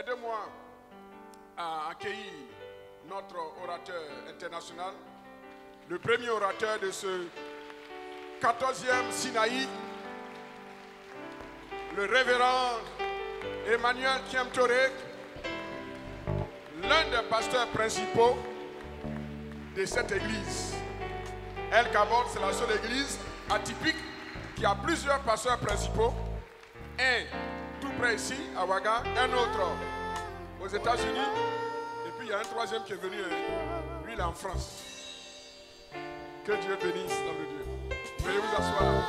Aidez-moi à accueillir notre orateur international, le premier orateur de ce 14e Sinaï, le révérend Emmanuel Kiemtore, l'un des pasteurs principaux de cette église. El Kabod, c'est la seule église atypique qui a plusieurs pasteurs principaux. Un tout près ici, à Ouaga, un autre aux États-Unis, et puis il y a un troisième qui est venu, lui il est en France. Que Dieu bénisse dans le Dieu. Veuillez vous asseoir.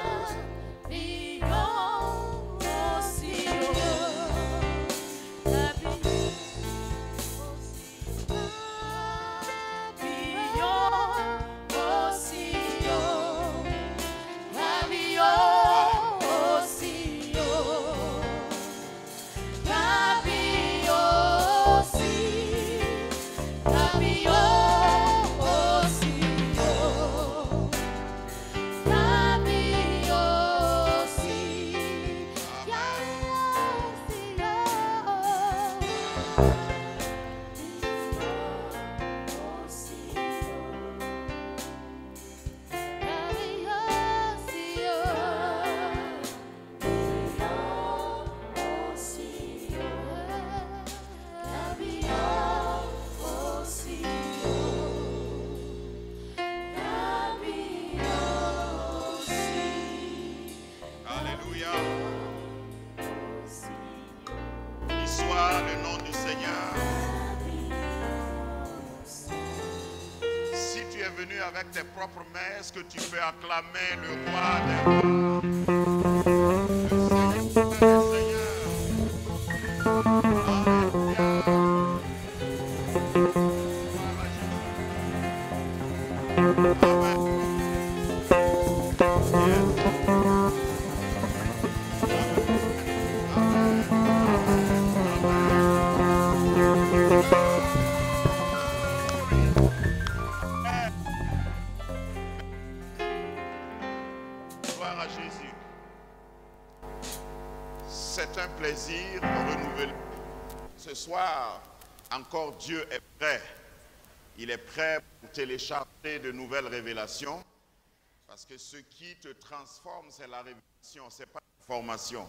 Avec tes propres mains, est-ce que tu peux acclamer le roi des rois, le Seigneur des seigneurs? Encore Dieu est prêt. Il est prêt pour télécharger de nouvelles révélations. Parce que ce qui te transforme, c'est la révélation, ce n'est pas l'information.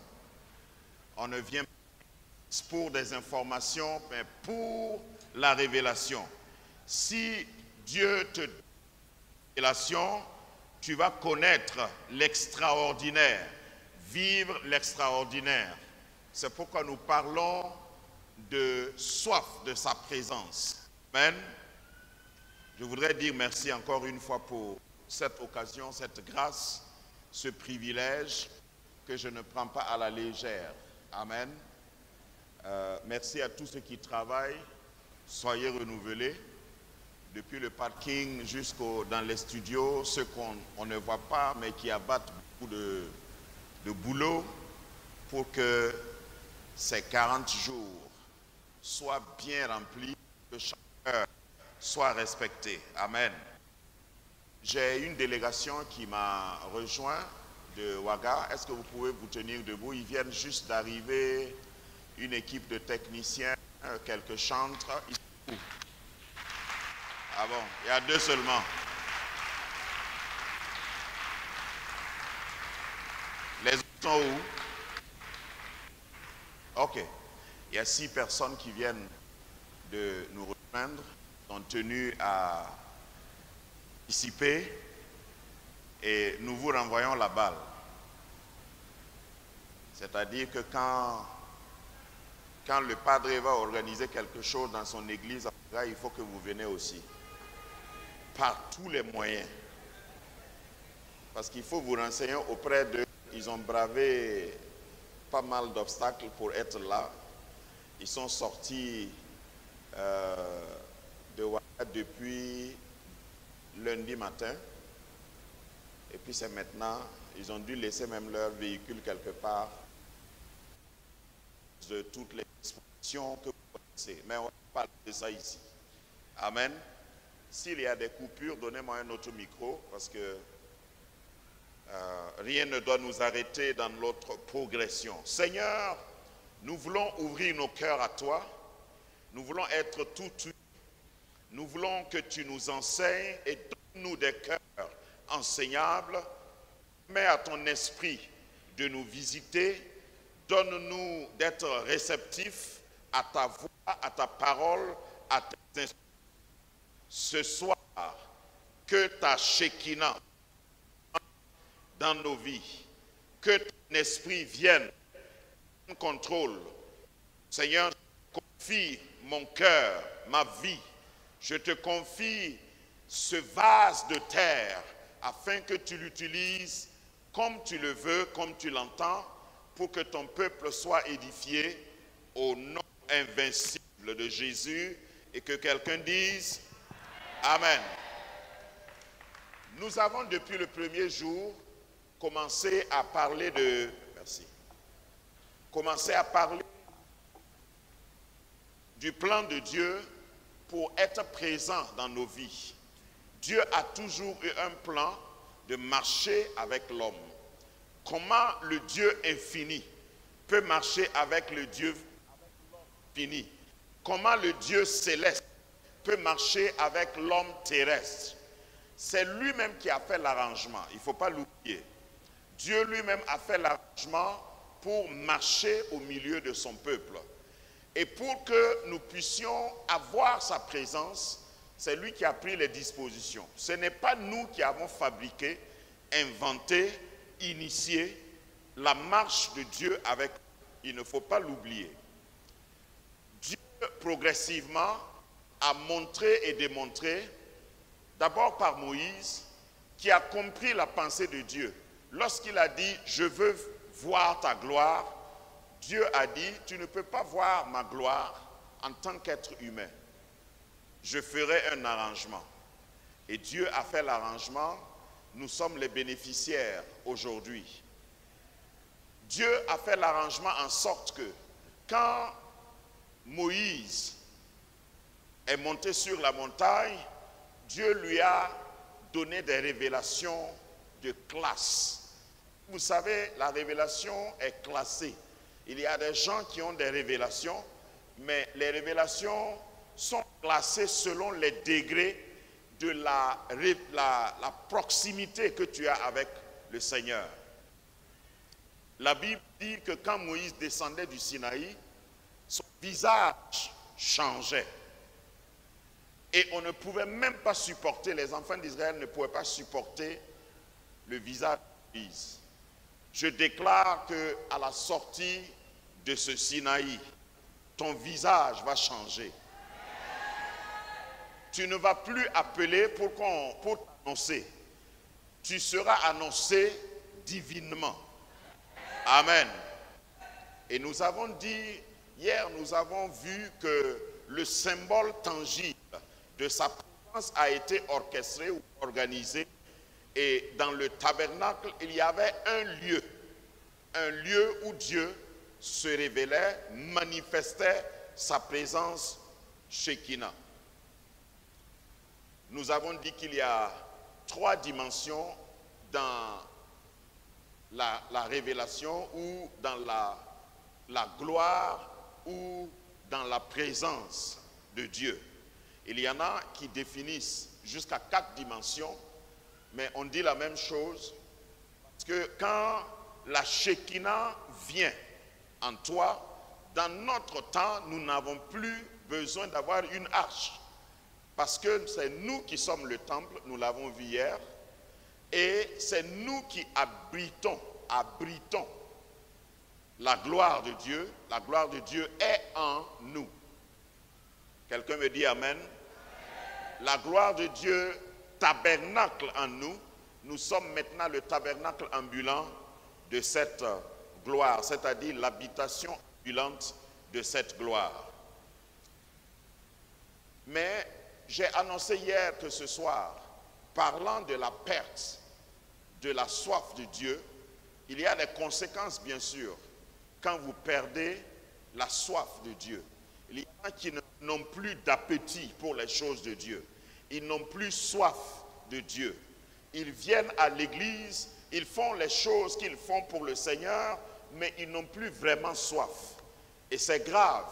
On ne vient pas pour des informations, mais pour la révélation. Si Dieu te donne une révélation, tu vas connaître l'extraordinaire, vivre l'extraordinaire. C'est pourquoi nous parlons de soif de sa présence. Amen. Je voudrais dire merci encore une fois pour cette occasion, cette grâce, ce privilège que je ne prends pas à la légère. Amen. Merci à tous ceux qui travaillent. Soyez renouvelés. Depuis le parking dans les studios, ceux qu'on ne voit pas mais qui abattent beaucoup de boulot pour que ces 40 jours soit bien rempli, que chaque heure soit respectée. Amen. J'ai une délégation qui m'a rejoint de Ouaga. Est-ce que vous pouvez vous tenir debout? Ils viennent juste d'arriver, une équipe de techniciens, quelques chantres. Ah bon, il y a 2 seulement. Les autres sont où? Ok. Il y a 6 personnes qui viennent de nous rejoindre, sont tenues à participer et nous vous renvoyons la balle. C'est-à-dire que quand le padre va organiser quelque chose dans son église, il faut que vous venez aussi. Par tous les moyens. Parce qu'il faut vous renseigner auprès d'eux. Ils ont bravé pas mal d'obstacles pour être là. Ils sont sortis de Ouaga depuis lundi matin. Et puis c'est maintenant, ils ont dû laisser même leur véhicule quelque part de toutes les dispositions que vous connaissez. Mais on va parler de ça ici. Amen. S'il y a des coupures, donnez-moi un autre micro parce que rien ne doit nous arrêter dans notre progression. Seigneur, nous voulons ouvrir nos cœurs à toi Nous voulons être tout unis. Nous voulons que tu nous enseignes et donne-nous des cœurs enseignables. Mets à ton esprit de nous visiter. Donne-nous d'être réceptifs à ta voix, à ta parole, à tes instructions. Ce soir, que ta Shekinah dans nos vies, que ton esprit vienne, contrôle. Seigneur, je te confie mon cœur, ma vie. Je te confie ce vase de terre afin que tu l'utilises comme tu le veux, comme tu l'entends, pour que ton peuple soit édifié au nom invincible de Jésus et que quelqu'un dise Amen. Nous avons depuis le premier jour commencé à parler de... Merci. Commencé à parler du plan de Dieu pour être présent dans nos vies. Dieu a toujours eu un plan de marcher avec l'homme. Comment le Dieu infini peut marcher avec le Dieu fini? Comment le Dieu céleste peut marcher avec l'homme terrestre? C'est lui-même qui a fait l'arrangement, il ne faut pas l'oublier. Dieu lui-même a fait l'arrangement pour marcher au milieu de son peuple. Et pour que nous puissions avoir sa présence, c'est lui qui a pris les dispositions. Ce n'est pas nous qui avons fabriqué, inventé, initié la marche de Dieu avec nous. Il ne faut pas l'oublier. Dieu, progressivement, a montré et démontré, d'abord par Moïse, qui a compris la pensée de Dieu. Lorsqu'il a dit « Je veux voir ta gloire », Dieu a dit « Tu ne peux pas voir ma gloire en tant qu'être humain. Je ferai un arrangement. » Et Dieu a fait l'arrangement. Nous sommes les bénéficiaires aujourd'hui. Dieu a fait l'arrangement en sorte que quand Moïse est monté sur la montagne, Dieu lui a donné des révélations de classe. Vous savez, la révélation est classée. Il y a des gens qui ont des révélations, mais les révélations sont classées selon les degrés de la proximité que tu as avec le Seigneur. La Bible dit que quand Moïse descendait du Sinaï, son visage changeait. Et on ne pouvait même pas supporter, les enfants d'Israël ne pouvaient pas supporter le visage de Moïse. Je déclare qu'à la sortie de ce Sinaï, ton visage va changer. Tu ne vas plus appeler pour t'annoncer. Tu seras annoncé divinement. Amen. Et nous avons dit, hier nous avons vu que le symbole tangible de sa présence a été orchestré ou organisé. Et dans le tabernacle, il y avait un lieu où Dieu se révélait, manifestait sa présence Shekinah. Nous avons dit qu'il y a 3 dimensions dans la révélation ou dans la gloire ou dans la présence de Dieu. Il y en a qui définissent jusqu'à 4 dimensions, mais on dit la même chose, parce que quand la Shekinah vient en toi, dans notre temps, nous n'avons plus besoin d'avoir une arche, parce que c'est nous qui sommes le temple, nous l'avons vu hier, et c'est nous qui abritons la gloire de Dieu. La gloire de Dieu est en nous. Quelqu'un me dit Amen. La gloire de Dieu tabernacle en nous. Nous sommes maintenant le tabernacle ambulant de cette gloire, c'est-à-dire l'habitation ambulante de cette gloire. Mais j'ai annoncé hier que ce soir, parlant de la perte de la soif de Dieu, il y a des conséquences bien sûr quand vous perdez la soif de Dieu. Il y en a qui n'ont plus d'appétit pour les choses de Dieu. Ils n'ont plus soif de Dieu. Ils viennent à l'église, ils font les choses qu'ils font pour le Seigneur, mais ils n'ont plus vraiment soif. Et c'est grave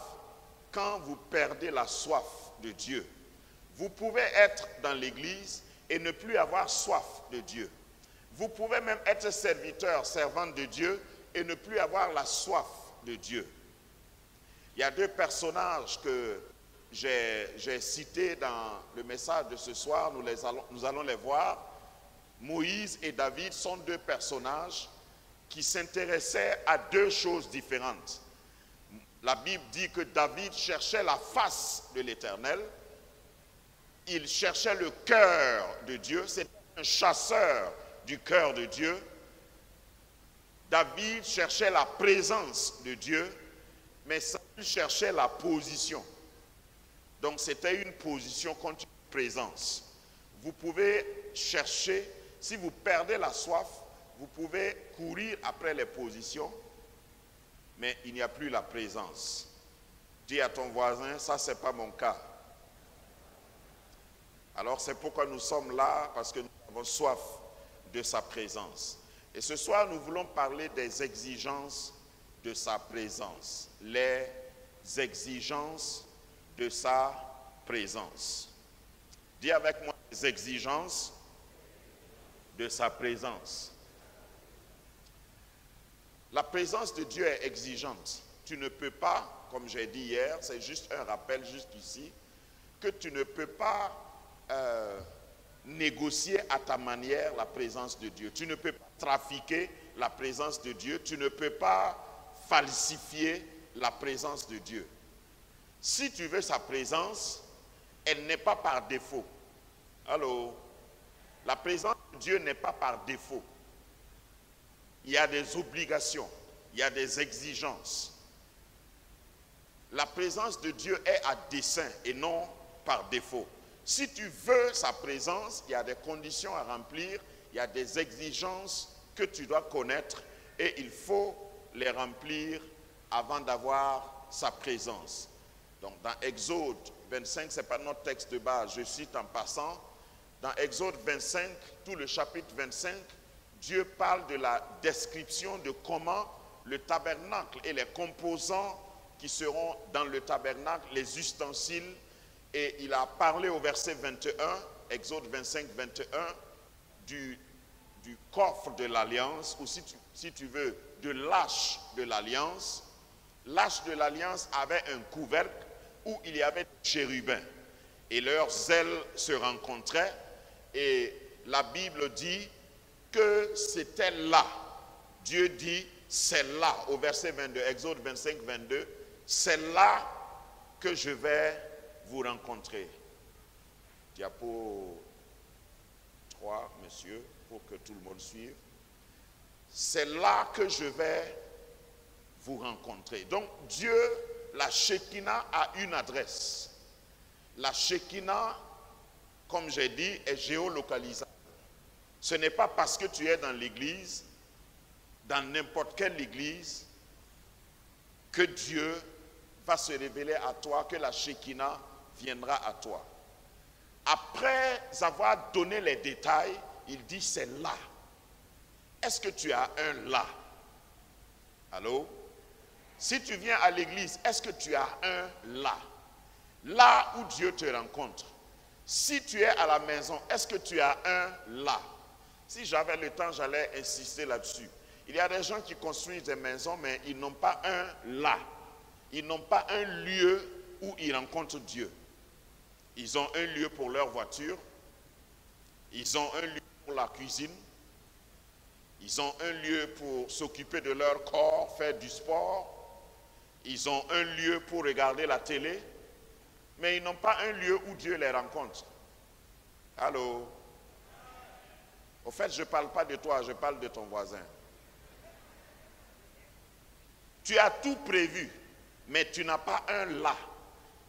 quand vous perdez la soif de Dieu. Vous pouvez être dans l'église et ne plus avoir soif de Dieu. Vous pouvez même être serviteur, servante de Dieu et ne plus avoir la soif de Dieu. Il y a deux personnages que j'ai cités dans le message de ce soir, nous allons les voir. Moïse et David sont deux personnages qui s'intéressaient à deux choses différentes. La Bible dit que David cherchait la face de l'Éternel, il cherchait le cœur de Dieu, c'était un chasseur du cœur de Dieu. David cherchait la présence de Dieu, mais Saül cherchait la position. Donc c'était une position contre une présence. Vous pouvez chercher, si vous perdez la soif, vous pouvez courir après les positions, mais il n'y a plus la présence. Dis à ton voisin, ça c'est pas mon cas. Alors c'est pourquoi nous sommes là, parce que nous avons soif de sa présence. Et ce soir, nous voulons parler des exigences de sa présence. Les exigences de sa présence. Dis avec moi, les exigences de sa présence. La présence de Dieu est exigeante. Tu ne peux pas, comme j'ai dit hier, c'est juste un rappel juste ici, que tu ne peux pas négocier à ta manière la présence de Dieu. Tu ne peux pas trafiquer la présence de Dieu. Tu ne peux pas falsifier la présence de Dieu. Si tu veux sa présence, elle n'est pas par défaut. Allô? La présence de Dieu n'est pas par défaut. Il y a des obligations, il y a des exigences. La présence de Dieu est à dessein et non par défaut. Si tu veux sa présence, il y a des conditions à remplir, il y a des exigences que tu dois connaître et il faut les remplir avant d'avoir sa présence. Donc dans Exode 25, ce n'est pas notre texte de base, je cite en passant. Dans Exode 25, tout le chapitre 25, Dieu parle de la description de comment le tabernacle et les composants qui seront dans le tabernacle, les ustensiles. Et il a parlé au verset 21, Exode 25, 21, du coffre de l'alliance, ou si tu veux, de l'arche de l'alliance. L'arche de l'alliance avait un couvercle où il y avait des chérubins. Et leurs ailes se rencontraient. Et la Bible dit que c'était là. Dieu dit, c'est là, au verset 22, Exode 25, 22, c'est là que je vais vous rencontrer. Diapo 3, monsieur, pour que tout le monde suive. C'est là que je vais vous rencontrer. Donc Dieu, la Shekinah a une adresse. La Shekinah, comme j'ai dit, est géolocalisable. Ce n'est pas parce que tu es dans l'église, dans n'importe quelle église, que Dieu va se révéler à toi, que la Shekinah viendra à toi. Après avoir donné les détails, il dit c'est là. Est-ce que tu as un là? Allô? Si tu viens à l'église, est-ce que tu as un là? Là où Dieu te rencontre. Si tu es à la maison, est-ce que tu as un là? Si j'avais le temps, j'allais insister là-dessus. Il y a des gens qui construisent des maisons, mais ils n'ont pas un là. Ils n'ont pas un lieu où ils rencontrent Dieu. Ils ont un lieu pour leur voiture. Ils ont un lieu pour la cuisine. Ils ont un lieu pour s'occuper de leur corps, faire du sport. Ils ont un lieu pour regarder la télé. Mais ils n'ont pas un lieu où Dieu les rencontre. Allô? Au fait, je ne parle pas de toi, je parle de ton voisin. Tu as tout prévu, mais tu n'as pas un là.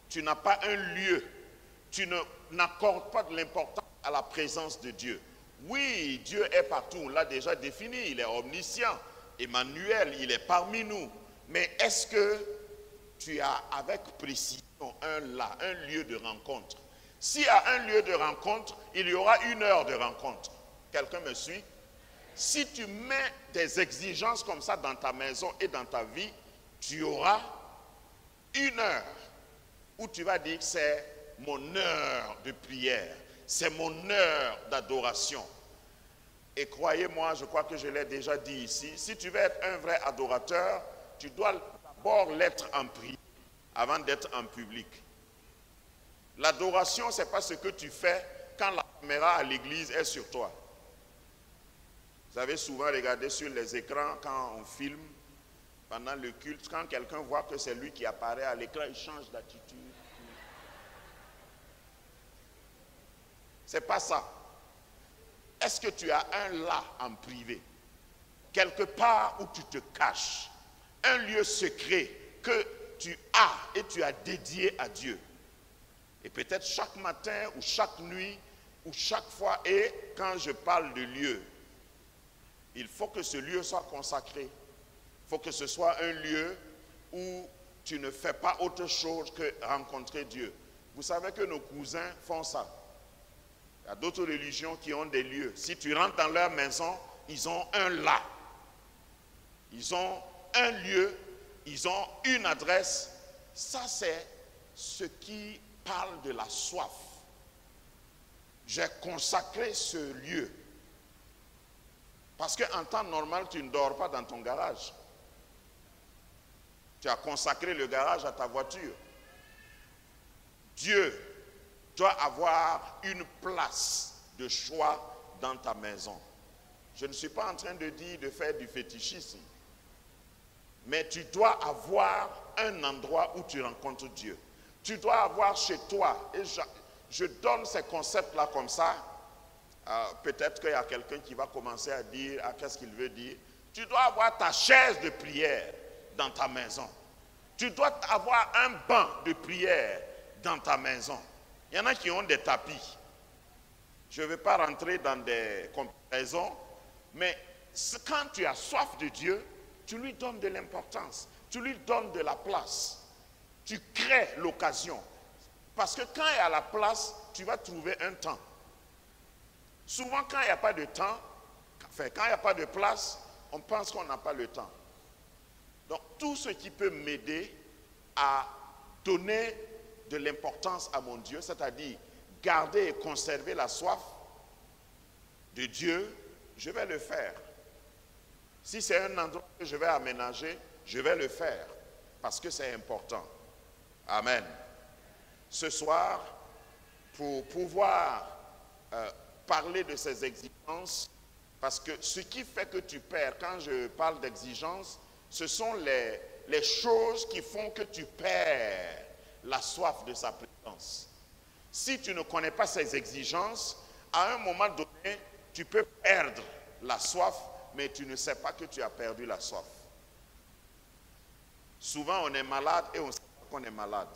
Tu n'as pas un lieu. Tu n'accordes pas de l'importance à la présence de Dieu. Oui, Dieu est partout, on l'a déjà défini, il est omniscient. Emmanuel, il est parmi nous. Mais est-ce que tu as avec précision un là, un lieu de rencontre? S'il y a un lieu de rencontre, il y aura une heure de rencontre. Quelqu'un me suit? Si tu mets des exigences comme ça dans ta maison et dans ta vie, tu auras une heure où tu vas dire c'est mon heure de prière, c'est mon heure d'adoration. Et croyez-moi, je crois que je l'ai déjà dit ici, si tu veux être un vrai adorateur, tu dois d'abord l'être en prière avant d'être en public. L'adoration, ce n'est pas ce que tu fais quand la caméra à l'église est sur toi. Vous avez souvent regardé sur les écrans quand on filme, pendant le culte, quand quelqu'un voit que c'est lui qui apparaît à l'écran, il change d'attitude. C'est pas ça. Est-ce que tu as un là en privé, quelque part où tu te caches, un lieu secret que tu as et tu as dédié à Dieu? Et peut-être chaque matin ou chaque nuit ou chaque fois, et quand je parle de lieu, il faut que ce lieu soit consacré. Il faut que ce soit un lieu où tu ne fais pas autre chose que rencontrer Dieu. Vous savez que nos cousins font ça. Il y a d'autres religions qui ont des lieux. Si tu rentres dans leur maison, ils ont un là. Ils ont un lieu, ils ont une adresse. Ça, c'est ce qui parle de la soif. J'ai consacré ce lieu. Parce qu'en temps normal, tu ne dors pas dans ton garage. Tu as consacré le garage à ta voiture. Dieu doit avoir une place de choix dans ta maison. Je ne suis pas en train de dire de faire du fétichisme, mais tu dois avoir un endroit où tu rencontres Dieu. Tu dois avoir chez toi, et je donne ces concepts-là comme ça, peut-être qu'il y a quelqu'un qui va commencer à dire, qu'est-ce qu'il veut dire? Tu dois avoir ta chaise de prière dans ta maison. Tu dois avoir un banc de prière dans ta maison. Il y en a qui ont des tapis. Je ne vais pas rentrer dans des comparaisons, mais quand tu as soif de Dieu, tu lui donnes de l'importance, tu lui donnes de la place. Tu crées l'occasion. Parce que quand il y a la place, tu vas trouver un temps. Souvent, quand il n'y a pas de temps, quand il n'y a pas de place, on pense qu'on n'a pas le temps. Donc, tout ce qui peut m'aider à donner de l'importance à mon Dieu, c'est-à-dire garder et conserver la soif de Dieu, je vais le faire. Si c'est un endroit que je vais aménager, je vais le faire parce que c'est important. Amen. Ce soir, pour pouvoir parler de ces exigences, parce que ce qui fait que tu perds, quand je parle d'exigences, ce sont les choses qui font que tu perds la soif de sa présence. Si tu ne connais pas ces exigences, à un moment donné, tu peux perdre la soif, mais tu ne sais pas que tu as perdu la soif. Souvent, on est malade et on ne sait pas qu'on est malade.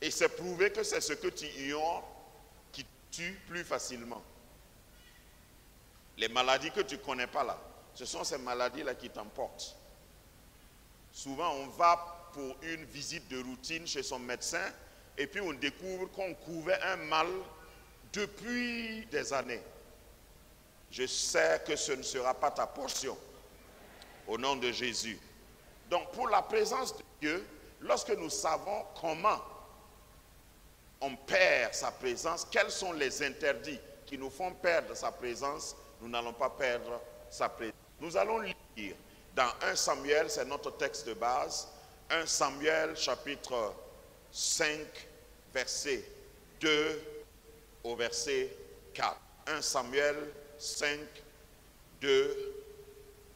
Et c'est prouvé que c'est ce que tu ignores qui tue plus facilement. Les maladies que tu ne connais pas là, ce sont ces maladies-là qui t'emportent. Souvent, on va pour une visite de routine chez son médecin et puis on découvre qu'on couvait un mal depuis des années. Je sais que ce ne sera pas ta portion. Au nom de Jésus. Donc, pour la présence de Dieu, lorsque nous savons comment on perd sa présence, quels sont les interdits qui nous font perdre sa présence, nous n'allons pas perdre sa présence. Nous allons lire dans 1 Samuel, c'est notre texte de base, 1 Samuel chapitre 5, verset 2 au verset 4. 1 Samuel 5, 2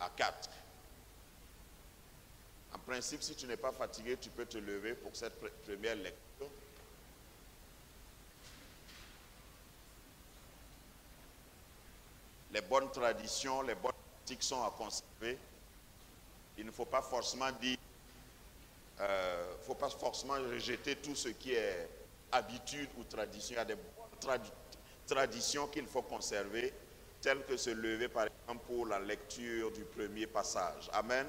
à 4. En principe, si tu n'es pas fatigué, tu peux te lever pour cette première lecture. Les bonnes traditions, les bonnes pratiques sont à conserver. Il ne faut pas forcément dire, faut pas forcément rejeter tout ce qui est habitude ou tradition. Il y a des bonnes traditions qu'il faut conserver, telles que se lever par exemple pour la lecture du premier passage. Amen.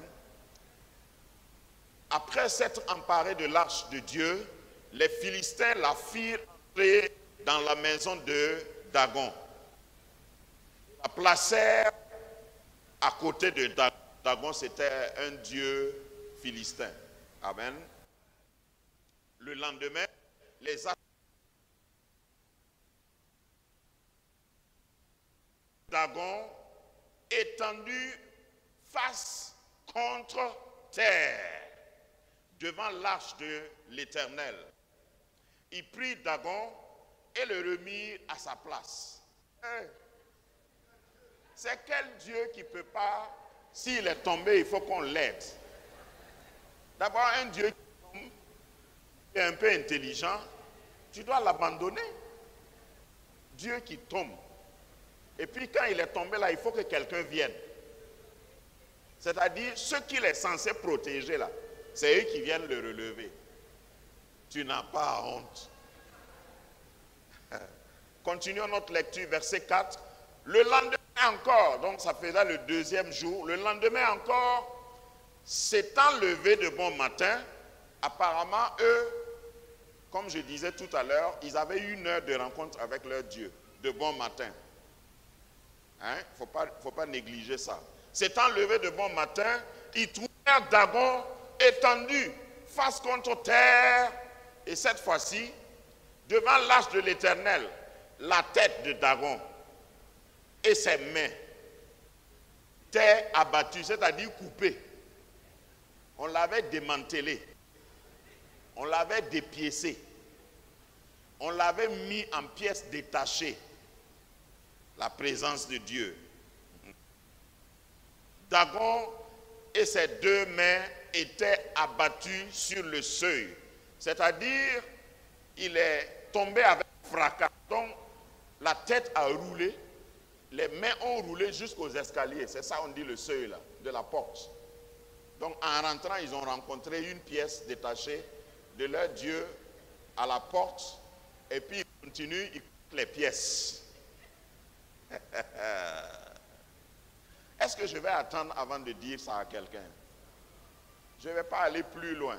Après s'être emparés de l'arche de Dieu, les Philistins la firent entrer dans la maison de Dagon. La placèrent à côté de Dagon. Dagon, c'était un dieu philistin. Amen. Le lendemain, les Dagon étendus face contre terre devant l'arche de l'Éternel. Il prit Dagon et le remit à sa place. C'est quel Dieu qui ne peut pas, s'il est tombé, il faut qu'on l'aide. D'abord, un Dieu qui tombe, est un peu intelligent, tu dois l'abandonner. Dieu qui tombe. Et puis quand il est tombé là, il faut que quelqu'un vienne. C'est-à-dire, ceux qu'il est censé protéger là, c'est eux qui viennent le relever. Tu n'as pas honte. Continuons notre lecture, verset 4. Le lendemain encore, donc ça faisait le deuxième jour, le lendemain encore, s'étant levé de bon matin, apparemment eux, comme je disais tout à l'heure, ils avaient une heure de rencontre avec leur Dieu, de bon matin. Hein? Faut pas négliger ça. S'étant levé de bon matin, ils trouvèrent Dagon étendu face contre terre, et cette fois-ci, devant l'arche de l'Éternel, la tête de Dagon et ses mains étaient abattues, c'est-à-dire coupées. On l'avait démantelé, on l'avait dépiécé, on l'avait mis en pièces détachées. La présence de Dieu. Dagon et ses deux mains étaient abattus sur le seuil. C'est-à-dire, il est tombé avec fracas. Donc, la tête a roulé, les mains ont roulé jusqu'aux escaliers. C'est ça, on dit le seuil là, de la porte. Donc, en rentrant, ils ont rencontré une pièce détachée de leur Dieu à la porte. Et puis, ils continuent, ils coupent les pièces. Est-ce que je vais attendre avant de dire ça à quelqu'un? Je ne vais pas aller plus loin.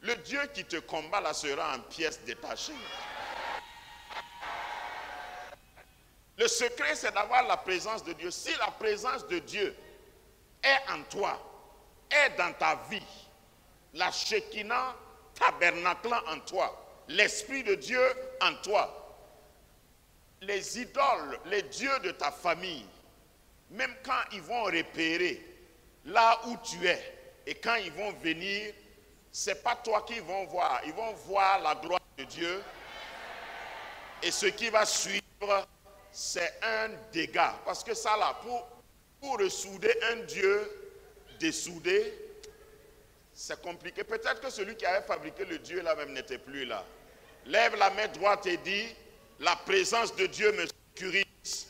Le Dieu qui te combat là sera en pièces détachées. Le secret, c'est d'avoir la présence de Dieu. Si la présence de Dieu est en toi, est dans ta vie, la Shekinah tabernaclant en toi, l'Esprit de Dieu en toi, les idoles, les dieux de ta famille, même quand ils vont repérer là où tu es, et quand ils vont venir, ce n'est pas toi qu'ils vont voir, ils vont voir la gloire de Dieu, et ce qui va suivre, c'est un dégât. Parce que ça là, pour ressouder un Dieu dessoudé, c'est compliqué. Peut-être que celui qui avait fabriqué le Dieu là même n'était plus là. Lève la main droite et dis, la présence de Dieu me sécurise.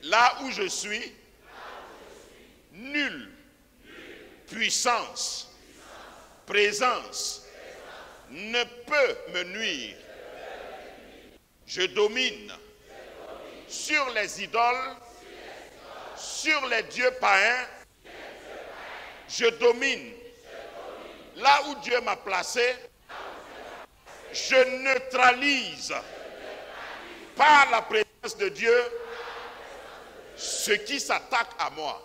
Là où je suis, nulle puissance, présence ne peut me nuire. Je domine sur les idoles, sur les dieux païens. Je domine là où Dieu m'a placé. Je neutralise par la présence de Dieu ce qui s'attaque à moi.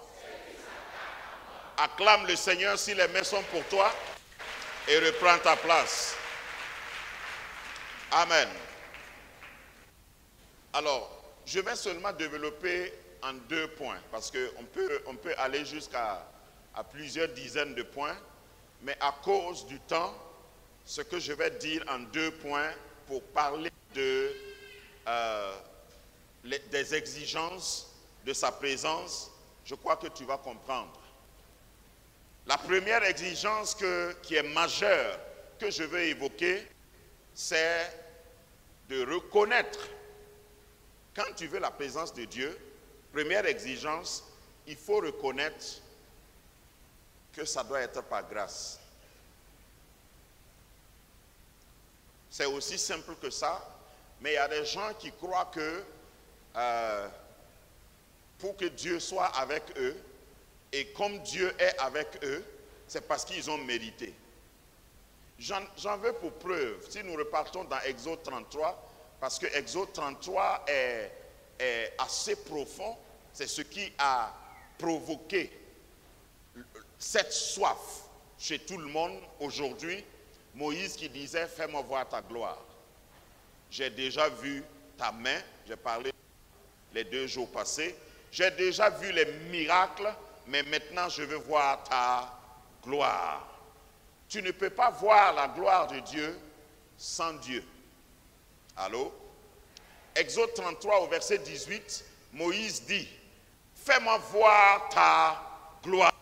Acclame le Seigneur si les mains sont pour toi et reprends ta place. Amen. Alors, je vais seulement développer en 2 points parce qu'on peut aller jusqu'à plusieurs dizaines de points, mais à cause du temps, ce que je vais dire en 2 points pour parler des exigences de sa présence, je crois que tu vas comprendre. La première exigence qui est majeure que je veux évoquer, c'est de reconnaître, quand tu veux la présence de Dieu, première exigence, il faut reconnaître que ça doit être par grâce. C'est aussi simple que ça, mais il y a des gens qui croient que pour que Dieu soit avec eux, et comme Dieu est avec eux, c'est parce qu'ils ont mérité. J'en veux pour preuve, si nous repartons dans Exode 33, parce que Exode 33 est assez profond, c'est ce qui a provoqué cette soif. chez tout le monde aujourd'hui Moïse qui disait « Fais-moi voir ta gloire ». J'ai déjà vu ta main, j'ai parlé les 2 jours passés, j'ai déjà vu les miracles, mais maintenant je veux voir ta gloire. Tu ne peux pas voir la gloire de Dieu sans Dieu. Allô? Exode 33 au verset 18, Moïse dit, « Fais-moi voir ta gloire. »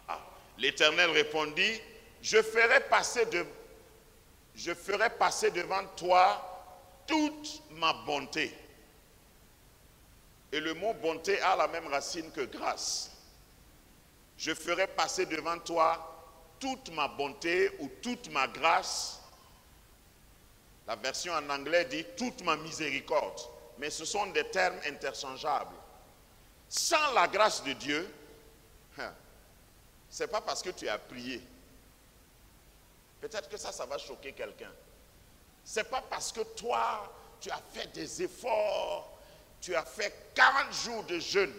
L'Éternel répondit, je ferai passer devant toi toute ma bonté. Et le mot bonté a la même racine que grâce. Je ferai passer devant toi toute ma bonté ou toute ma grâce. La version en anglais dit toute ma miséricorde. Mais ce sont des termes interchangeables. Sans la grâce de Dieu, ce n'est pas parce que tu as prié. Peut-être que ça va choquer quelqu'un. Ce n'est pas parce que toi, tu as fait des efforts, tu as fait 40 jours de jeûne.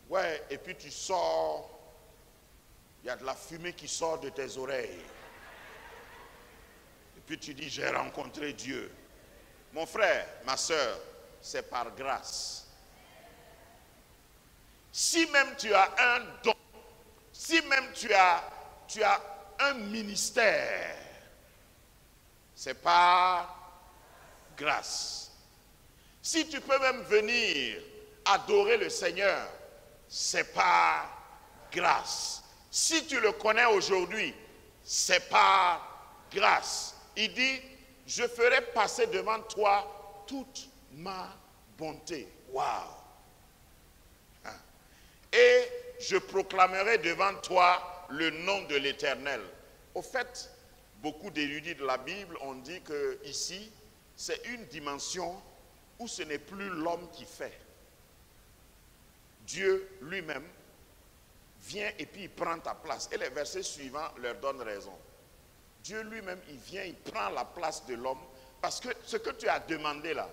Ouais, et puis tu sors, il y a de la fumée qui sort de tes oreilles. Et puis tu dis, j'ai rencontré Dieu. Mon frère, ma soeur, c'est par grâce. Si même tu as un don, si même tu as un ministère, c'est par grâce. Si tu peux même venir adorer le Seigneur, c'est par grâce. Si tu le connais aujourd'hui, c'est par grâce. Il dit, je ferai passer devant toi toute ma bonté. Waouh! Et je proclamerai devant toi le nom de l'Éternel. Au fait, beaucoup d'érudits de la Bible ont dit que ici, c'est une dimension où ce n'est plus l'homme qui fait. Dieu lui-même vient et puis il prend ta place. Et les versets suivants leur donnent raison. Dieu lui-même, il vient, il prend la place de l'homme. Parce que ce que tu as demandé là,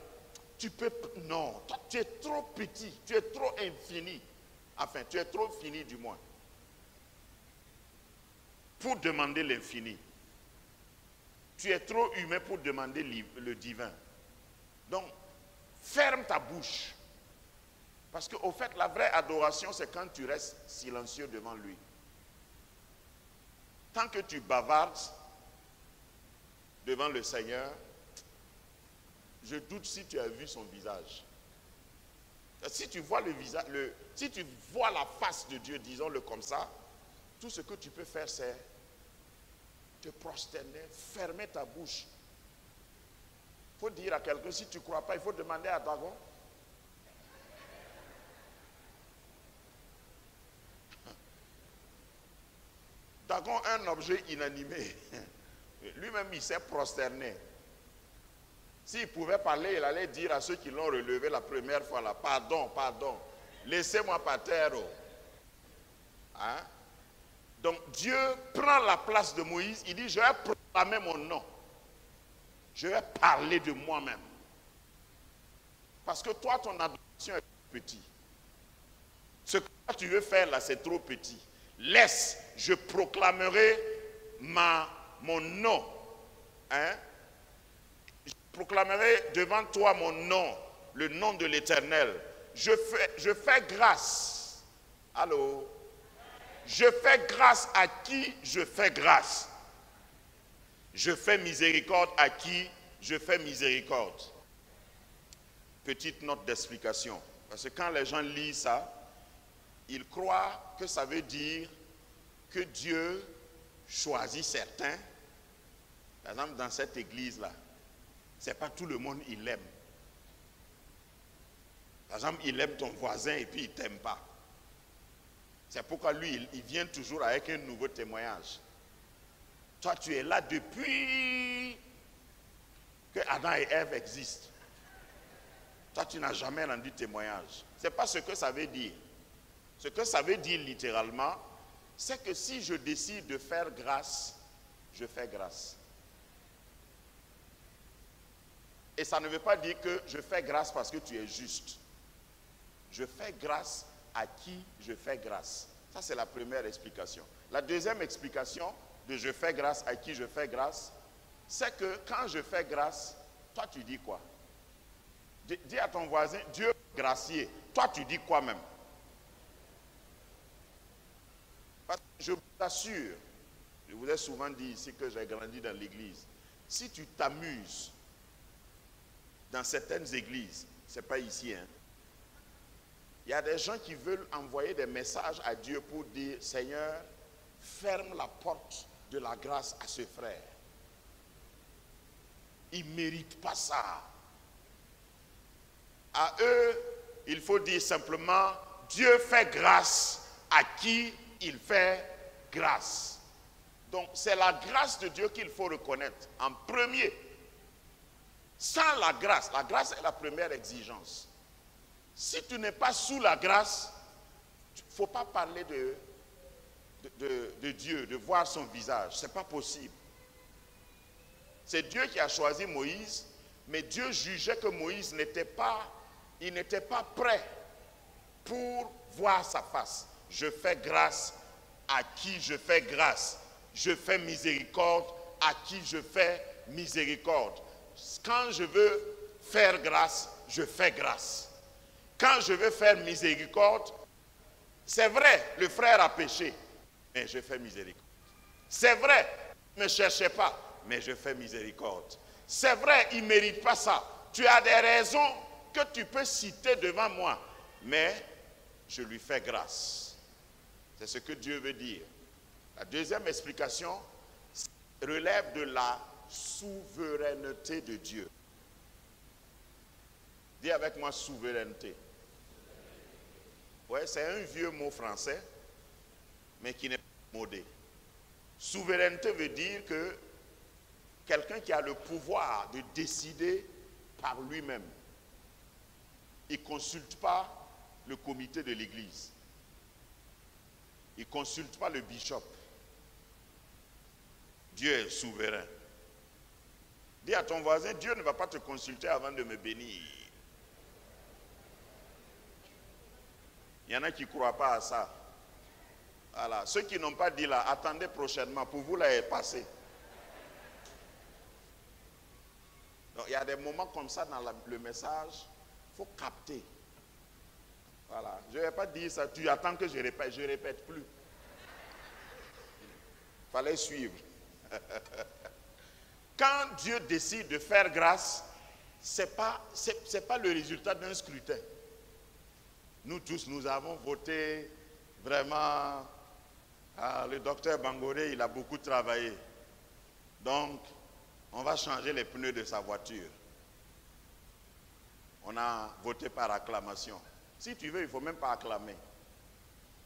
tu peux... Non, toi, tu es trop petit, tu es trop infini. Enfin, tu es trop fini du moins. Pour demander l'infini. Tu es trop humain pour demander le divin. Donc, ferme ta bouche. Parce qu'au fait, la vraie adoration, c'est quand tu restes silencieux devant lui. Tant que tu bavardes devant le Seigneur, je doute si tu as vu son visage. Si tu vois le visage, si tu vois la face de Dieu, disons-le comme ça, tout ce que tu peux faire, c'est te prosterner, fermer ta bouche. Il faut dire à quelqu'un, si tu ne crois pas, il faut demander à Dagon. Dagon, un objet inanimé. Lui-même, il s'est prosterné. S'il pouvait parler, il allait dire à ceux qui l'ont relevé la première fois, là, pardon, pardon, laissez-moi par terre. Hein? Donc Dieu prend la place de Moïse, il dit, je vais proclamer mon nom. Je vais parler de moi-même. Parce que toi, ton adoration est petit. Ce que tu veux faire là, c'est trop petit. Laisse, je proclamerai mon nom. Hein? Je proclamerai devant toi mon nom, le nom de l'Éternel. Je fais grâce. Allô? Je fais grâce à qui je fais grâce. Je fais miséricorde à qui je fais miséricorde. Petite note d'explication. Parce que quand les gens lisent ça, ils croient que ça veut dire que Dieu choisit certains. Par exemple, dans cette église-là, ce n'est pas tout le monde il aime. Par exemple, il aime ton voisin et puis il ne t'aime pas. C'est pourquoi lui, il vient toujours avec un nouveau témoignage. Toi, tu es là depuis que Adam et Ève existent. Toi, tu n'as jamais rendu témoignage. Ce n'est pas ce que ça veut dire. Ce que ça veut dire littéralement, c'est que si je décide de faire grâce, je fais grâce. Et ça ne veut pas dire que je fais grâce parce que tu es juste. Je fais grâce à qui je fais grâce. Ça, c'est la première explication. La deuxième explication, de je fais grâce à qui je fais grâce, c'est que quand je fais grâce, toi tu dis quoi? Dis à ton voisin, Dieu gracier. Toi tu dis quoi même? Parce que je vous assure, je vous ai souvent dit ici que j'ai grandi dans l'église. Si tu t'amuses dans certaines églises, ce n'est pas ici, hein. Il y a des gens qui veulent envoyer des messages à Dieu pour dire, Seigneur, ferme la porte de la grâce à ce frère. Il ne mérite pas ça. À eux, il faut dire simplement, Dieu fait grâce à qui il fait grâce. Donc, c'est la grâce de Dieu qu'il faut reconnaître en premier. Sans la grâce est la première exigence. Si tu n'es pas sous la grâce, il ne faut pas parler de Dieu, de voir son visage. Ce n'est pas possible. C'est Dieu qui a choisi Moïse, mais Dieu jugeait que Moïse n'était pas prêt pour voir sa face. Je fais grâce à qui je fais grâce. Je fais miséricorde à qui je fais miséricorde. Quand je veux faire grâce, je fais grâce. Quand je veux faire miséricorde, c'est vrai, le frère a péché, mais je fais miséricorde. C'est vrai, ne me cherchez pas, mais je fais miséricorde. C'est vrai, il ne mérite pas ça. Tu as des raisons que tu peux citer devant moi, mais je lui fais grâce. C'est ce que Dieu veut dire. La deuxième explication relève de la souveraineté de Dieu. Dis avec moi souveraineté. Ouais, c'est un vieux mot français, mais qui n'est pas modé. Souveraineté veut dire que quelqu'un qui a le pouvoir de décider par lui-même. Il ne consulte pas le comité de l'église. Il ne consulte pas le bishop. Dieu est souverain. Dis à ton voisin, Dieu ne va pas te consulter avant de me bénir. Il y en a qui ne croient pas à ça. Voilà. Ceux qui n'ont pas dit là, attendez prochainement. Pour vous, là, est passé. Donc, il y a des moments comme ça dans le message. Il faut capter. Voilà. Je ne vais pas dire ça. Tu attends que je répète plus. Il fallait suivre. Quand Dieu décide de faire grâce, ce n'est pas le résultat d'un scrutin. Nous tous, nous avons voté vraiment. Le docteur Bangoré, il a beaucoup travaillé. Donc, on va changer les pneus de sa voiture. On a voté par acclamation. Si tu veux, il ne faut même pas acclamer.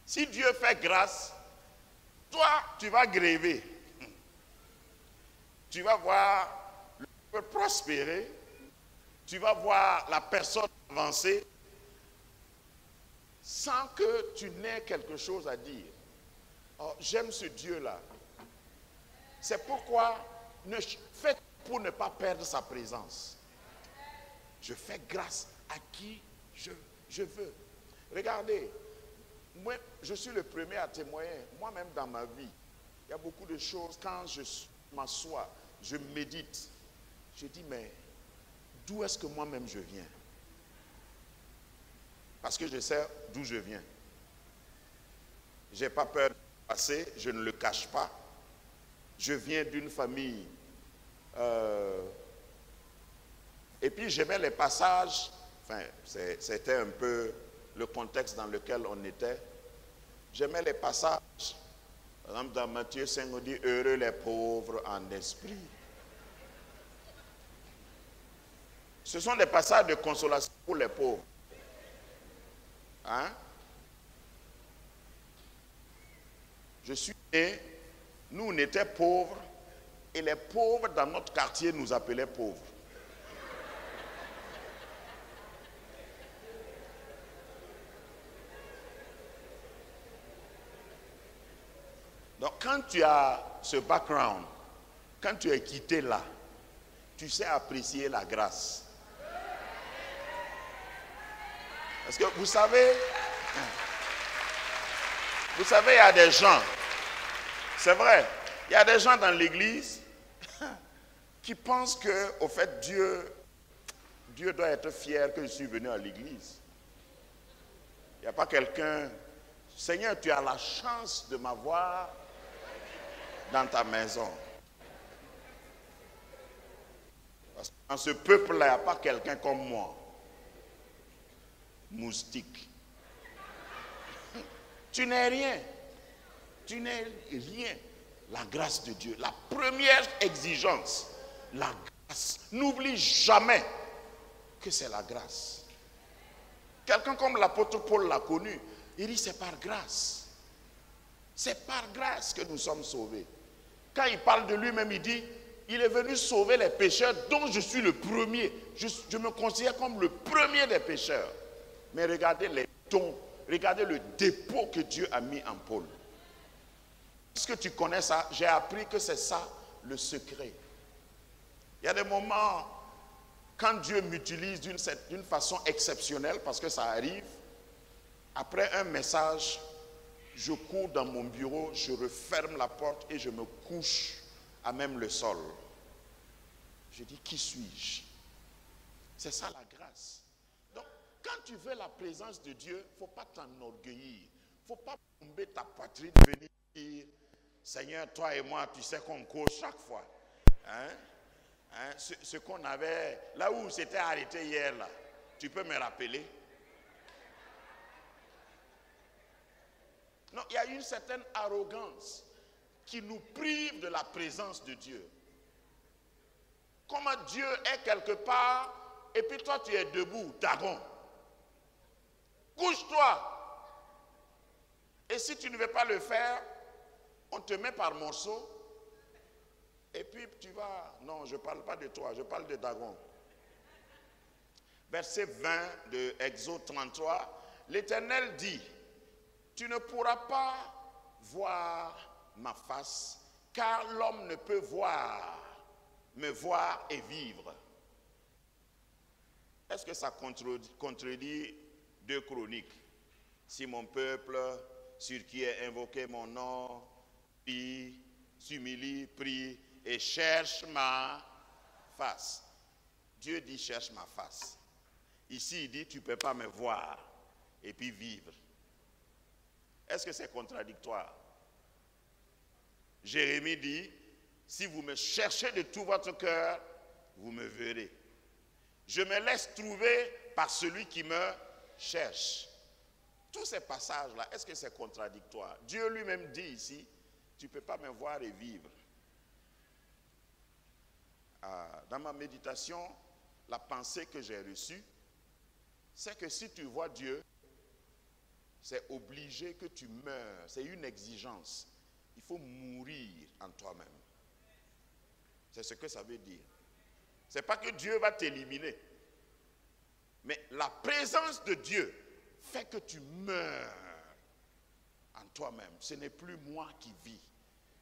Si Dieu fait grâce, toi, tu vas gréver. Tu vas voir le peuple prospérer. Tu vas voir la personne avancer sans que tu n'aies quelque chose à dire. Oh, j'aime ce Dieu-là. C'est pourquoi faites pour ne pas perdre sa présence. Je fais grâce à qui je veux. Regardez, moi, je suis le premier à témoigner. Moi-même dans ma vie, il y a beaucoup de choses. Quand je m'assois, je médite. Je dis, mais d'où est-ce que moi-même je viens? Parce que je sais d'où je viens. Je n'ai pas peur de passer, je ne le cache pas. Je viens d'une famille. Et puis j'aimais les passages, enfin, c'était un peu le contexte dans lequel on était. J'aimais les passages. Par exemple, dans Matthieu 5, on dit, heureux les pauvres en esprit. Ce sont des passages de consolation pour les pauvres. Hein? Je suis né, nous on était pauvres, et les pauvres dans notre quartier nous appelaient pauvres. Donc quand tu as ce background, quand tu es quitté là, tu sais apprécier la grâce. Parce que vous savez, il y a des gens, c'est vrai, Il y a des gens dans l'église qui pensent que, au fait, Dieu doit être fier que je suis venu à l'église. Il n'y a pas quelqu'un, Seigneur, tu as la chance de m'avoir dans ta maison. Parce que dans ce peuple-là, il n'y a pas quelqu'un comme moi. Moustique. Tu n'es rien. Tu n'es rien. La grâce de Dieu. La première exigence, la grâce. N'oublie jamais que c'est la grâce. Quelqu'un comme l'apôtre Paul l'a connu. Il dit c'est par grâce. C'est par grâce que nous sommes sauvés. Quand il parle de lui-même, il dit, il est venu sauver les pécheurs dont je suis le premier. Je me considère comme le premier des pécheurs. Mais regardez les dons, regardez le dépôt que Dieu a mis en Paul. Est-ce que tu connais ça? J'ai appris que c'est ça le secret. Il y a des moments, quand Dieu m'utilise d'une façon exceptionnelle, parce que ça arrive, après un message, je cours dans mon bureau, je referme la porte et je me couche à même le sol. Je dis, qui suis-je? C'est ça la grâce. Donc, quand tu veux la présence de Dieu, il ne faut pas t'enorgueillir. Il ne faut pas tomber ta poitrine, venir dire, Seigneur, toi et moi, tu sais qu'on court chaque fois. Ce qu'on avait, là où c'était arrêté hier, là, tu peux me rappeler? Non, il y a une certaine arrogance qui nous prive de la présence de Dieu. Comment Dieu est quelque part et puis toi tu es debout, Dagon. Couche-toi. Et si tu ne veux pas le faire, on te met par morceaux et puis tu vas... Non, je ne parle pas de toi, je parle de Dagon. Verset 20 de Exode 33, l'Éternel dit, tu ne pourras pas voir ma face, car l'homme ne peut me voir et vivre. Est-ce que ça contredit 2 Chroniques? Si mon peuple, sur qui est invoqué mon nom, prie, s'humilie, prie et cherche ma face. Dieu dit cherche ma face. Ici il dit tu ne peux pas me voir et puis vivre. Est-ce que c'est contradictoire? Jérémie dit, si vous me cherchez de tout votre cœur, vous me verrez. Je me laisse trouver par celui qui me cherche. Tous ces passages-là, est-ce que c'est contradictoire? Dieu lui-même dit ici, tu ne peux pas me voir et vivre. Dans ma méditation, la pensée que j'ai reçue, c'est que si tu vois Dieu, c'est obligé que tu meurs. C'est une exigence. Il faut mourir en toi-même. C'est ce que ça veut dire. Ce n'est pas que Dieu va t'éliminer. Mais la présence de Dieu fait que tu meurs en toi-même. Ce n'est plus moi qui vis.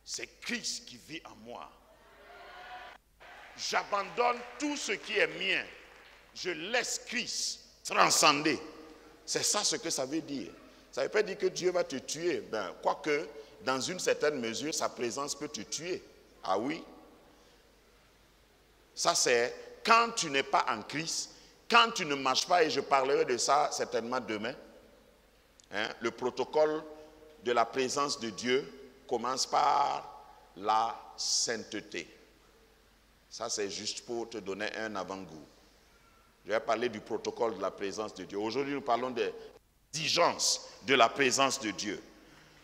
C'est Christ qui vit en moi. J'abandonne tout ce qui est mien. Je laisse Christ transcender. C'est ça ce que ça veut dire. Ça ne veut pas dire que Dieu va te tuer. Quoique, dans une certaine mesure, sa présence peut te tuer. Ah oui? Ça c'est quand tu n'es pas en Christ, quand tu ne marches pas, et je parlerai de ça certainement demain. Le protocole de la présence de Dieu commence par la sainteté. Ça c'est juste pour te donner un avant-goût. Je vais parler du protocole de la présence de Dieu. Aujourd'hui, nous parlons des exigences de la présence de Dieu.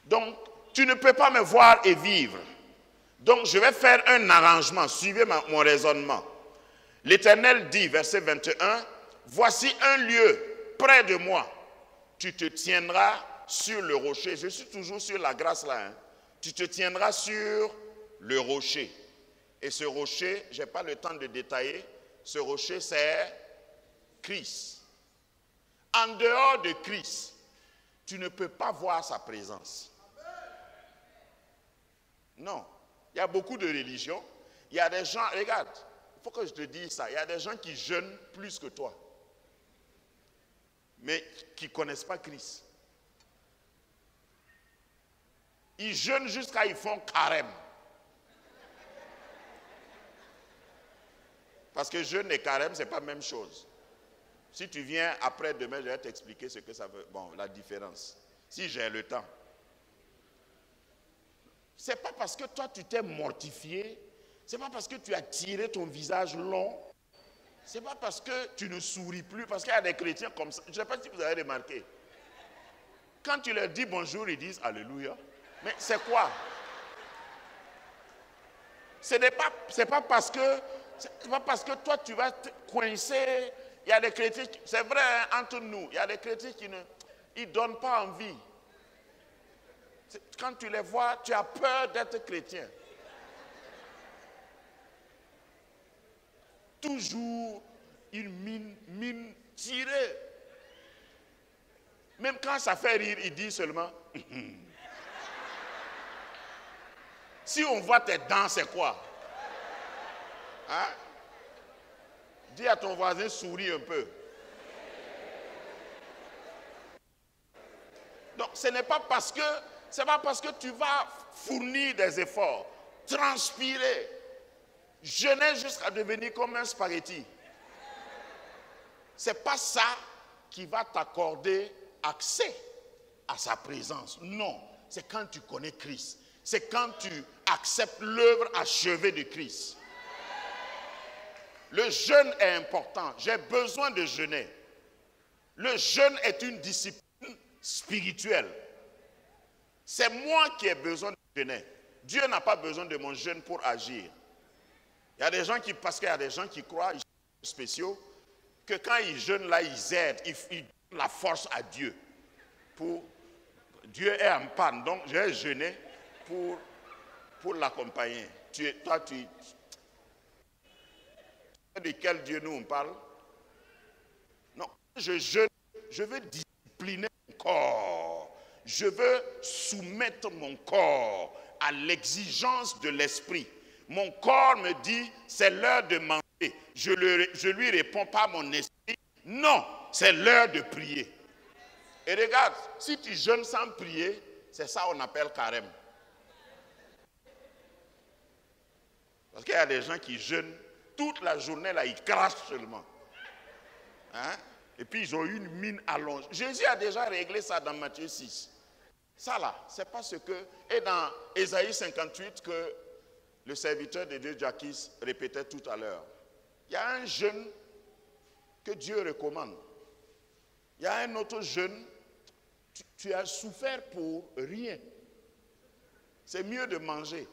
Donc, tu ne peux pas me voir et vivre. Donc, je vais faire un arrangement. Suivez mon raisonnement. L'Éternel dit, verset 21, « Voici un lieu près de moi. Tu te tiendras sur le rocher. » Je suis toujours sur la grâce là. Tu te tiendras sur le rocher. Et ce rocher, je n'ai pas le temps de détailler, ce rocher c'est Christ. En dehors de Christ, tu ne peux pas voir sa présence. Non. Il y a beaucoup de religions. Il y a des gens, regarde, il faut que je te dise ça. Il y a des gens qui jeûnent plus que toi. Mais qui ne connaissent pas Christ. Ils jeûnent jusqu'à ils font carême. Parce que jeûne et carême, ce n'est pas la même chose. Si tu viens après-demain, je vais t'expliquer ce que ça veut. Bon, la différence. Si j'ai le temps. Ce n'est pas parce que toi, tu t'es mortifié. Ce n'est pas parce que tu as tiré ton visage long. Ce n'est pas parce que tu ne souris plus. Parce qu'il y a des chrétiens comme ça. Je ne sais pas si vous avez remarqué. Quand tu leur dis bonjour, ils disent Alléluia. Mais c'est quoi? Ce n'est pas parce que toi, tu vas te coincer. Il y a des chrétiens, c'est vrai, hein, entre nous, il y a des chrétiens qui ne donnent pas envie. Quand tu les vois, tu as peur d'être chrétien. Toujours une mine tirée. Même quand ça fait rire, il dit seulement si on voit tes dents, c'est quoi? Hein? Dis à ton voisin, souris un peu. Donc, ce n'est pas parce que tu vas fournir des efforts, transpirer, jeûner jusqu'à devenir comme un spaghetti. Ce n'est pas ça qui va t'accorder accès à sa présence. Non, c'est quand tu connais Christ. C'est quand tu acceptes l'œuvre achevée de Christ. Le jeûne est important. J'ai besoin de jeûner. Le jeûne est une discipline spirituelle. C'est moi qui ai besoin de jeûner. Dieu n'a pas besoin de mon jeûne pour agir. Il y a des gens parce qu'il y a des gens qui croient, ils sont spéciaux, que quand ils jeûnent là, ils aident, ils donnent la force à Dieu. Dieu est en panne, donc je vais jeûner pour l'accompagner. De quel Dieu nous on parle? Non, je jeûne, je veux discipliner mon corps. Je veux soumettre mon corps à l'exigence de l'esprit. Mon corps me dit, c'est l'heure de manger. Je lui réponds pas mon esprit. Non, c'est l'heure de prier. Et regarde, si tu jeûnes sans prier, c'est ça qu'on appelle carême. Parce qu'il y a des gens qui jeûnent toute la journée, là, ils crachent seulement. Hein? Et puis, ils ont une mine allongée. Jésus a déjà réglé ça dans Matthieu 6. Ça, là, c'est pas ce que... Et dans Ésaïe 58, que le serviteur de Dieu, Jacques, répétait tout à l'heure. Il y a un jeûne que Dieu recommande. Il y a un autre jeûne, tu as souffert pour rien. C'est mieux de manger.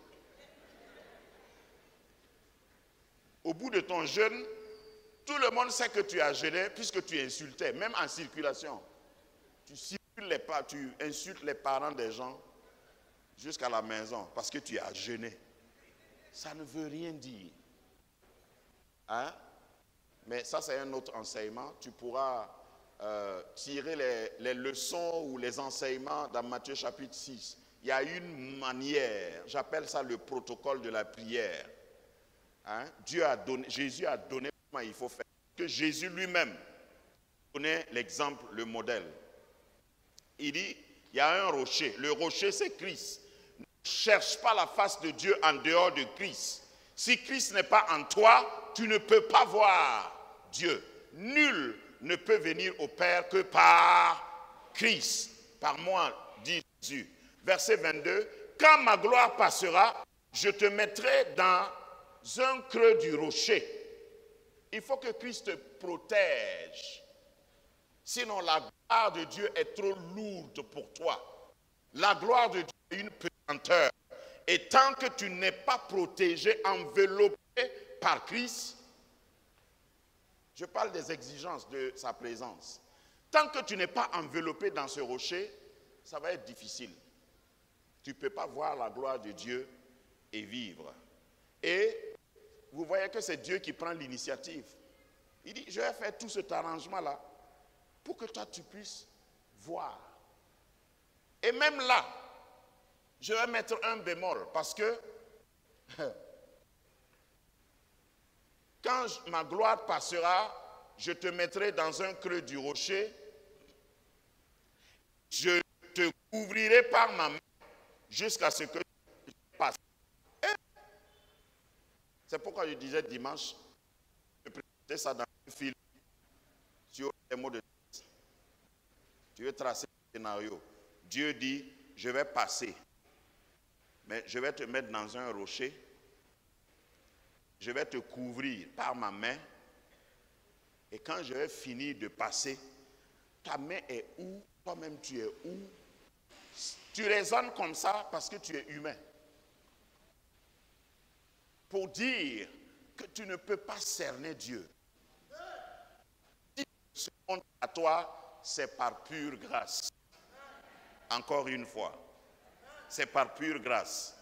Au bout de ton jeûne, tout le monde sait que tu as jeûné puisque tu insultais, même en circulation. Tu insultes les parents des gens jusqu'à la maison parce que tu as jeûné. Ça ne veut rien dire. Hein? Mais ça, c'est un autre enseignement. Tu pourras tirer les leçons ou les enseignements dans Matthieu chapitre 6. Il y a une manière, j'appelle ça le protocole de la prière. Hein? Jésus a donné comment il faut faire. Que Jésus lui-même donnait l'exemple, le modèle. Il dit, il y a un rocher. Le rocher, c'est Christ. Ne cherche pas la face de Dieu en dehors de Christ. Si Christ n'est pas en toi, tu ne peux pas voir Dieu. Nul ne peut venir au Père que par Christ. Par moi, dit Jésus. Verset 22, quand ma gloire passera, je te mettrai dans un creux du rocher. Il faut que Christ te protège. Sinon, la gloire de Dieu est trop lourde pour toi. La gloire de Dieu est une pesanteur. Et tant que tu n'es pas protégé, enveloppé par Christ, je parle des exigences de sa présence. Tant que tu n'es pas enveloppé dans ce rocher, ça va être difficile. Tu ne peux pas voir la gloire de Dieu et vivre. Et vous voyez que c'est Dieu qui prend l'initiative. Il dit, je vais faire tout cet arrangement-là pour que toi tu puisses voir. Et même là, je vais mettre un bémol parce que quand ma gloire passera, je te mettrai dans un creux du rocher, je te couvrirai par ma main jusqu'à ce que tu passes. C'est pourquoi je disais dimanche, C'est ça dans un film. Sur les mots de texte. Tu veux tracer un scénario. Dieu dit, je vais passer. Mais je vais te mettre dans un rocher. Je vais te couvrir par ma main. Et quand je vais finir de passer, ta main est où? Toi-même, tu es où? Tu raisonnes comme ça parce que tu es humain. Pour dire que tu ne peux pas cerner Dieu. Si ce monde à toi, c'est par pure grâce. Encore une fois, c'est par pure grâce.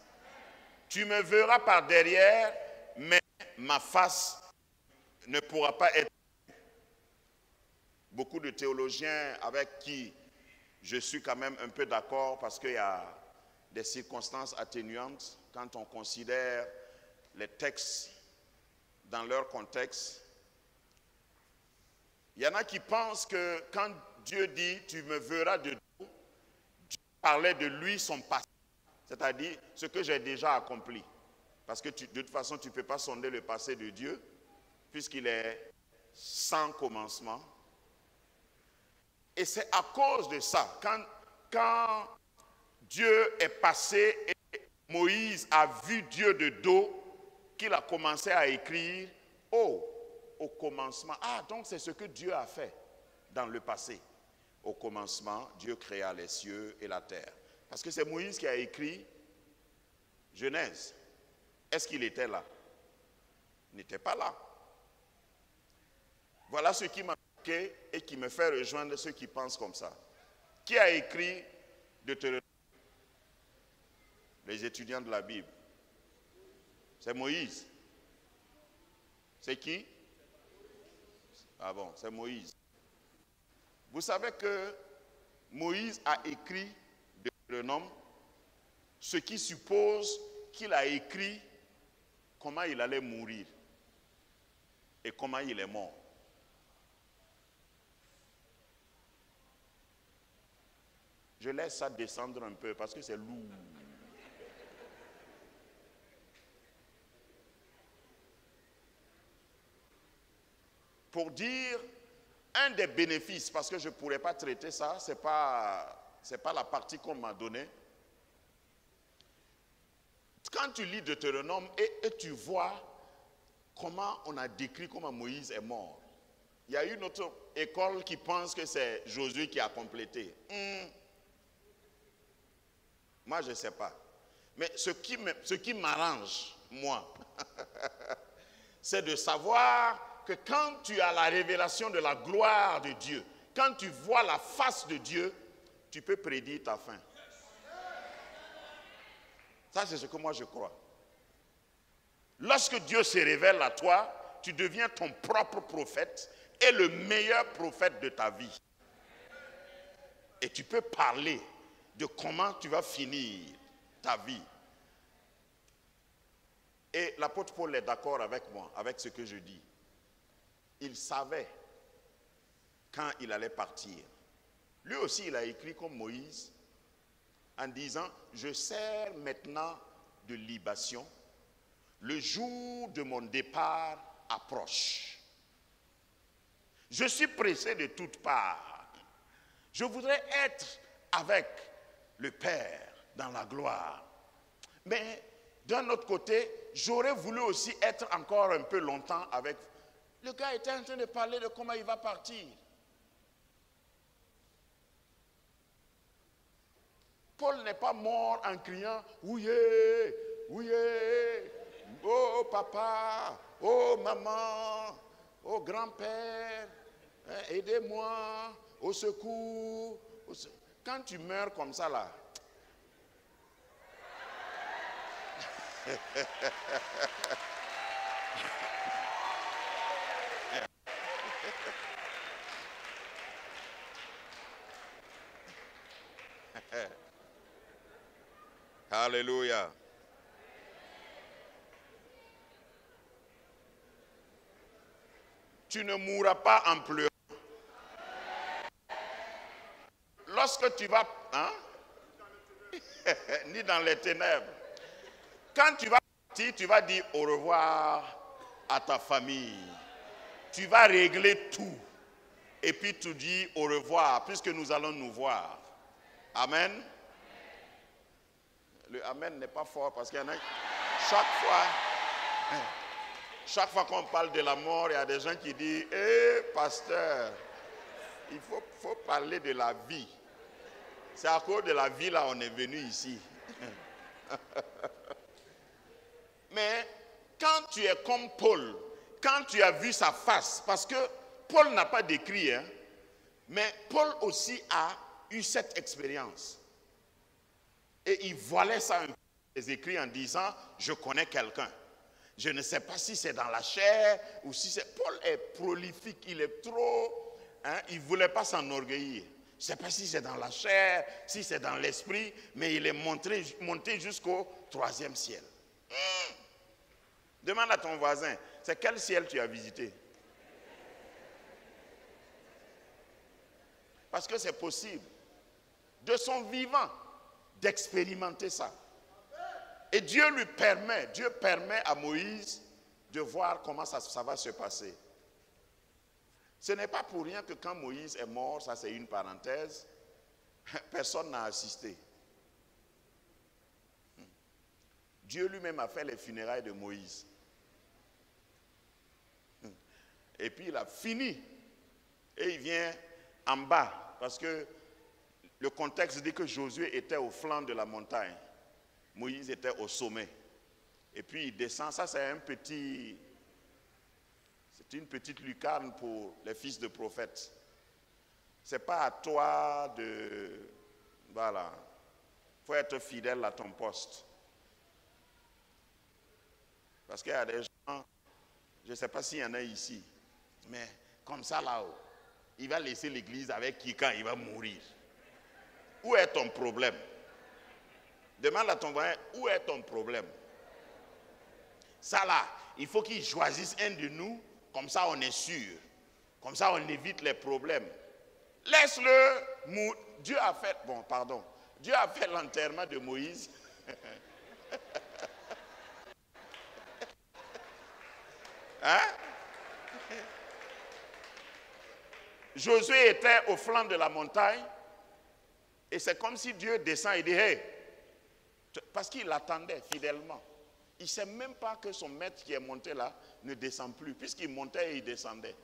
Tu me verras par derrière, mais ma face ne pourra pas être. Beaucoup de théologiens avec qui je suis quand même un peu d'accord parce qu'il y a des circonstances atténuantes quand on considère les textes dans leur contexte. Il y en a qui pensent que quand Dieu dit « tu me verras de dos », Dieu parlait de lui son passé, c'est-à-dire ce que j'ai déjà accompli. Parce que de toute façon, tu ne peux pas sonder le passé de Dieu puisqu'il est sans commencement. Et c'est à cause de ça, quand Dieu est passé et Moïse a vu Dieu de dos, qu'il a commencé à écrire, oh, au commencement. Ah, donc c'est ce que Dieu a fait dans le passé. Au commencement, Dieu créa les cieux et la terre. Parce que c'est Moïse qui a écrit Genèse. Est-ce qu'il était là? Il n'était pas là. Voilà ce qui m'a marqué et qui me fait rejoindre ceux qui pensent comme ça. Qui a écrit Deutéronome? Les étudiants de la Bible. C'est Moïse. C'est qui? Ah bon, c'est Moïse. Vous savez que Moïse a écrit Deutéronome, ce qui suppose qu'il a écrit comment il allait mourir et comment il est mort. Je laisse ça descendre un peu parce que c'est lourd. Pour dire un des bénéfices, parce que je ne pourrais pas traiter ça, ce n'est pas la partie qu'on m'a donnée. Quand tu lis Deutéronome et tu vois comment on a décrit comment Moïse est mort, il y a une autre école qui pense que c'est Josué qui a complété. Moi, je ne sais pas. Mais ce qui m'arrange, moi, c'est de savoir que quand tu as la révélation de la gloire de Dieu, quand tu vois la face de Dieu, tu peux prédire ta fin. Ça, c'est ce que moi je crois. Lorsque Dieu se révèle à toi, tu deviens ton propre prophète et le meilleur prophète de ta vie. Et tu peux parler de comment tu vas finir ta vie. Et l'apôtre Paul est d'accord avec moi, avec ce que je dis. Il savait quand il allait partir. Lui aussi, il a écrit comme Moïse en disant, je sers maintenant de libation. Le jour de mon départ approche. Je suis pressé de toutes parts. Je voudrais être avec le Père dans la gloire. Mais d'un autre côté, j'aurais voulu aussi être encore un peu longtemps avec. Le gars était en train de parler de comment il va partir. Paul n'est pas mort en criant « Ouillé, ouillé, oh papa, oh maman, oh grand-père, hein, aidez-moi, au secours. » Quand tu meurs comme ça là, alléluia. Tu ne mourras pas en pleurant. Lorsque tu vas, hein? Ni dans les ténèbres. Quand tu vas partir, tu vas dire au revoir à ta famille. tu vas régler tout. Et puis tu dis au revoir, puisque nous allons nous voir. Amen. Le amen n'est pas fort parce qu'il y en a chaque fois qu'on parle de la mort, il y a des gens qui disent, pasteur, il faut parler de la vie. C'est à cause de la vie là on est venu ici. Mais quand tu es comme Paul, quand tu as vu sa face, parce que Paul n'a pas décrit, hein, mais Paul aussi a eu cette expérience. Et il voilait ça un peu, les écrits en disant, je connais quelqu'un. Je ne sais pas si c'est dans la chair ou si c'est... Paul est prolifique, il est trop... Hein, il ne voulait pas s'enorgueillir. Je ne sais pas si c'est dans la chair, si c'est dans l'esprit, mais il est monté jusqu'au 3e ciel. Demande à ton voisin, c'est quel ciel tu as visité? Parce que c'est possible, de son vivant, d'expérimenter ça. Et Dieu permet à Moïse de voir comment ça va se passer. Ce n'est pas pour rien que quand Moïse est mort, ça c'est une parenthèse, personne n'a assisté. Dieu lui-même a fait les funérailles de Moïse. Et puis il a fini. Et il vient en bas, parce que le contexte dit que Josué était au flanc de la montagne. Moïse était au sommet. Et puis il descend, ça c'est une petite lucarne pour les fils de prophètes. Ce n'est pas à toi de... Voilà. Il faut être fidèle à ton poste. Parce qu'il y a des gens, je ne sais pas s'il y en a ici, mais comme ça là-haut, il va laisser l'église avec qui quand il va mourir. Où est ton problème? Demande à ton voisin, où est ton problème? Ça là, il faut qu'il choisisse un de nous, comme ça on est sûr. Comme ça on évite les problèmes. Laisse-le mourir. Dieu a fait l'enterrement de Moïse. Hein? Josué était au flanc de la montagne et c'est comme si Dieu descend et dit, hey, parce qu'il l'attendait fidèlement. Il ne sait même pas que son maître qui est monté là ne descend plus, puisqu'il montait et il descendait.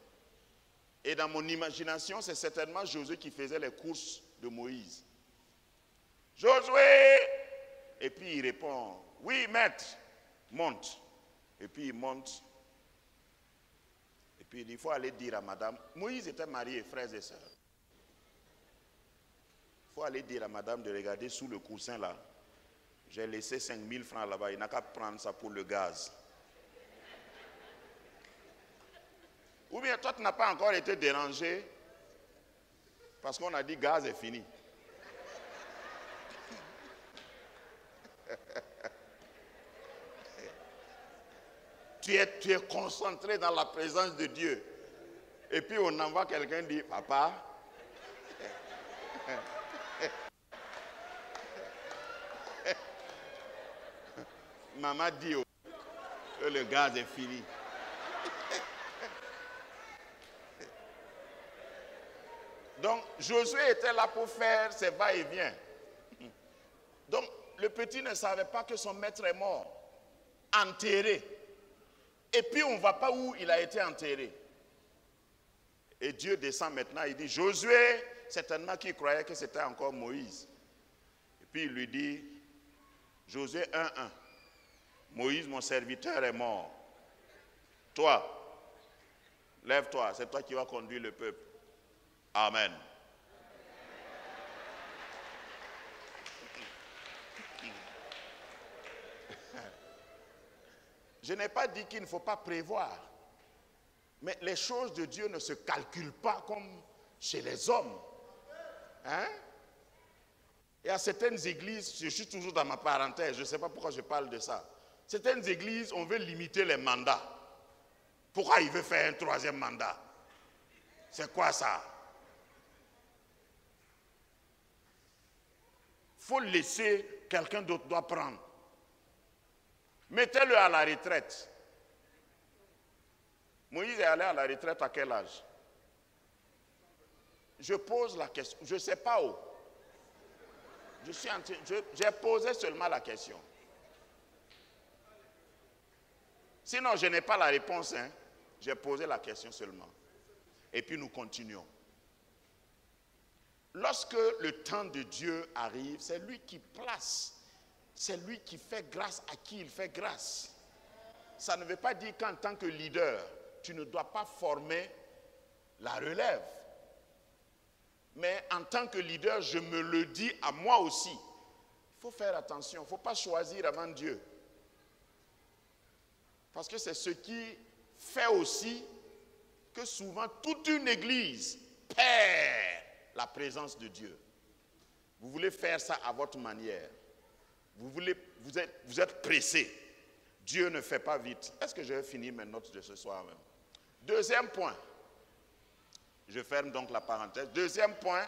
Et dans mon imagination, c'est certainement Josué qui faisait les courses de Moïse. Josué! Et puis il répond, oui maître, monte. Et puis il monte. Et puis il faut aller dire à madame, Moïse était marié, frères et sœurs. Il faut aller dire à madame de regarder sous le coussin là. J'ai laissé 5000 francs là-bas, il n'a qu'à prendre ça pour le gaz. Ou bien toi tu n'as pas encore été dérangé parce qu'on a dit gaz est fini. Tu es concentré dans la présence de Dieu. Et puis on envoie quelqu'un dire, papa, maman dit que le gaz est fini. Donc Josué était là pour faire ses va-et-vient. Donc le petit ne savait pas que son maître est mort, enterré. Et puis on ne voit pas où il a été enterré. Et Dieu descend maintenant, il dit, Josué, certainement qu'il croyait que c'était encore Moïse. Et puis il lui dit, Josué 1:1, Moïse mon serviteur est mort. Toi, lève-toi, c'est toi qui vas conduire le peuple. Amen. Je n'ai pas dit qu'il ne faut pas prévoir. Mais les choses de Dieu ne se calculent pas comme chez les hommes. Hein? Il y a certaines églises, je suis toujours dans ma parenthèse, je ne sais pas pourquoi je parle de ça. Certaines églises, on veut limiter les mandats. Pourquoi il veut faire un 3e mandat? C'est quoi ça? Il faut laisser, quelqu'un d'autre doit prendre. Mettez-le à la retraite. Moïse est allé à la retraite à quel âge? Je pose la question, je ne sais pas où. J'ai posé seulement la question. Sinon, je n'ai pas la réponse. Hein. J'ai posé la question seulement. Et puis nous continuons. Lorsque le temps de Dieu arrive, c'est lui qui place. C'est lui qui fait grâce à qui il fait grâce. Ça ne veut pas dire qu'en tant que leader, tu ne dois pas former la relève. Mais en tant que leader, je me le dis à moi aussi. Il faut faire attention, il ne faut pas choisir avant Dieu. Parce que c'est ce qui fait aussi que souvent toute une église perd la présence de Dieu. Vous voulez faire ça à votre manière. Vous êtes pressé. Dieu ne fait pas vite. Est-ce que je vais finir mes notes de ce soir même? Deuxième point. Je ferme donc la parenthèse. Deuxième point,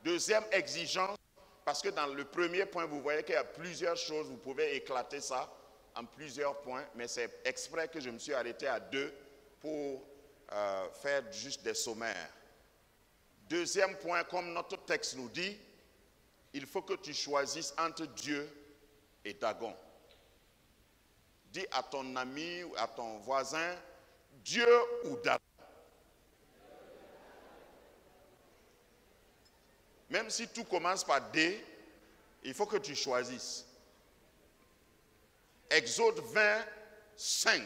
deuxième exigence, parce que dans le premier point, vous voyez qu'il y a plusieurs choses, vous pouvez éclater ça en plusieurs points, mais c'est exprès que je me suis arrêté à 2 pour faire juste des sommaires. Deuxième point, comme notre texte nous dit, il faut que tu choisisses entre Dieu et Dagon. Dis à ton ami ou à ton voisin, Dieu ou Dagon. Même si tout commence par D, il faut que tu choisisses. Exode 20, 5.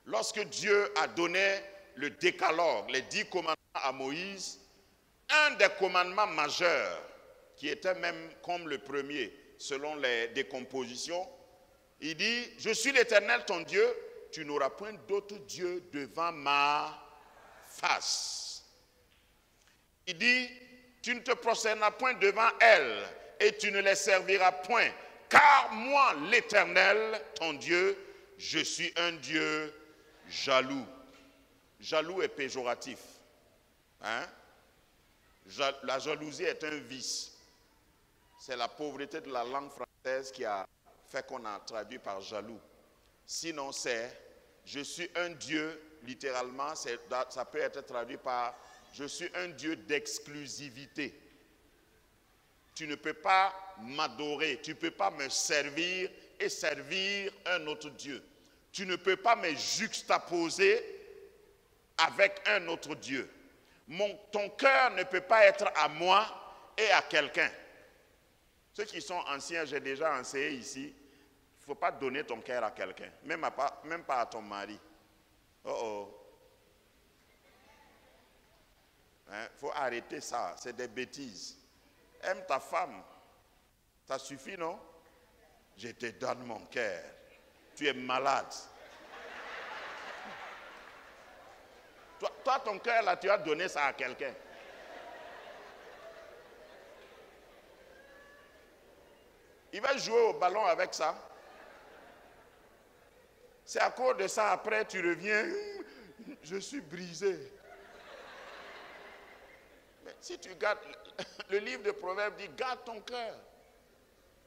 Lorsque Dieu a donné le décalogue, les 10 commandements à Moïse, un des commandements majeurs, qui était même comme le premier, selon les décompositions, il dit, je suis l'Éternel ton Dieu, tu n'auras point d'autre Dieu devant ma face. Il dit, tu ne te prosterneras point devant elles et tu ne les serviras point. Car moi, l'Éternel, ton Dieu, je suis un Dieu jaloux. Jaloux est péjoratif. Hein? La jalousie est un vice. C'est la pauvreté de la langue française qui a fait qu'on a traduit par jaloux. Sinon, c'est je suis un Dieu, littéralement, ça peut être traduit par je suis un Dieu d'exclusivité. Tu ne peux pas m'adorer, tu ne peux pas me servir et servir un autre Dieu. Tu ne peux pas me juxtaposer avec un autre Dieu. Ton cœur ne peut pas être à moi et à quelqu'un. Ceux qui sont anciens, j'ai déjà enseigné ici, il ne faut pas donner ton cœur à quelqu'un, même pas à ton mari. Faut arrêter ça, c'est des bêtises. Aime ta femme, ça suffit, non? Je te donne mon cœur. Tu es malade. Toi, ton cœur, là, tu as donné ça à quelqu'un. Il va jouer au ballon avec ça. C'est à cause de ça, après, tu reviens, je suis brisé. Mais si tu gardes, le livre de Proverbes dit, garde ton cœur,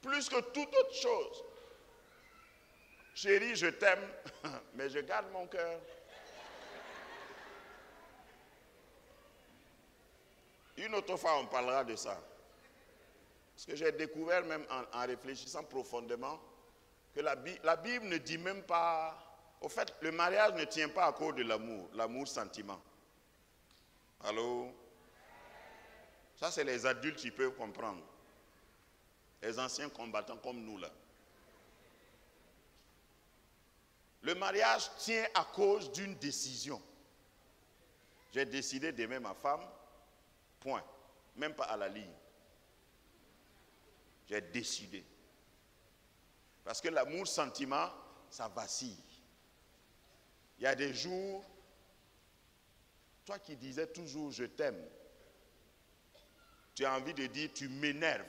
plus que toute autre chose. Chérie, je t'aime, mais je garde mon cœur. Une autre fois, on parlera de ça. Parce que j'ai découvert même en réfléchissant profondément que la Bible ne dit même pas... Au fait, le mariage ne tient pas à cause de l'amour, l'amour-sentiment. Allô? Ça, c'est les adultes qui peuvent comprendre. Les anciens combattants comme nous, là. Le mariage tient à cause d'une décision. J'ai décidé d'aimer ma femme, point. Même pas à la ligne. J'ai décidé. Parce que l'amour-sentiment, ça vacille. Il y a des jours, toi qui disais toujours je t'aime, tu as envie de dire tu m'énerves.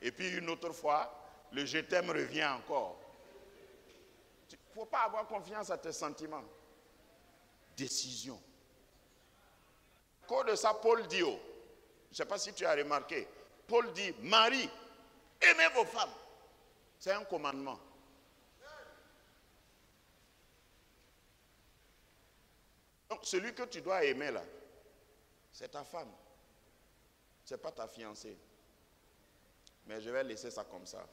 Et puis une autre fois, le je t'aime revient encore. Il ne faut pas avoir confiance à tes sentiments. Décision. À cause de ça, Paul dit, je ne sais pas si tu as remarqué, Paul dit, Marie, aimez vos femmes. C'est un commandement. Donc celui que tu dois aimer là, c'est ta femme. Ce n'est pas ta fiancée. Mais je vais laisser ça comme ça.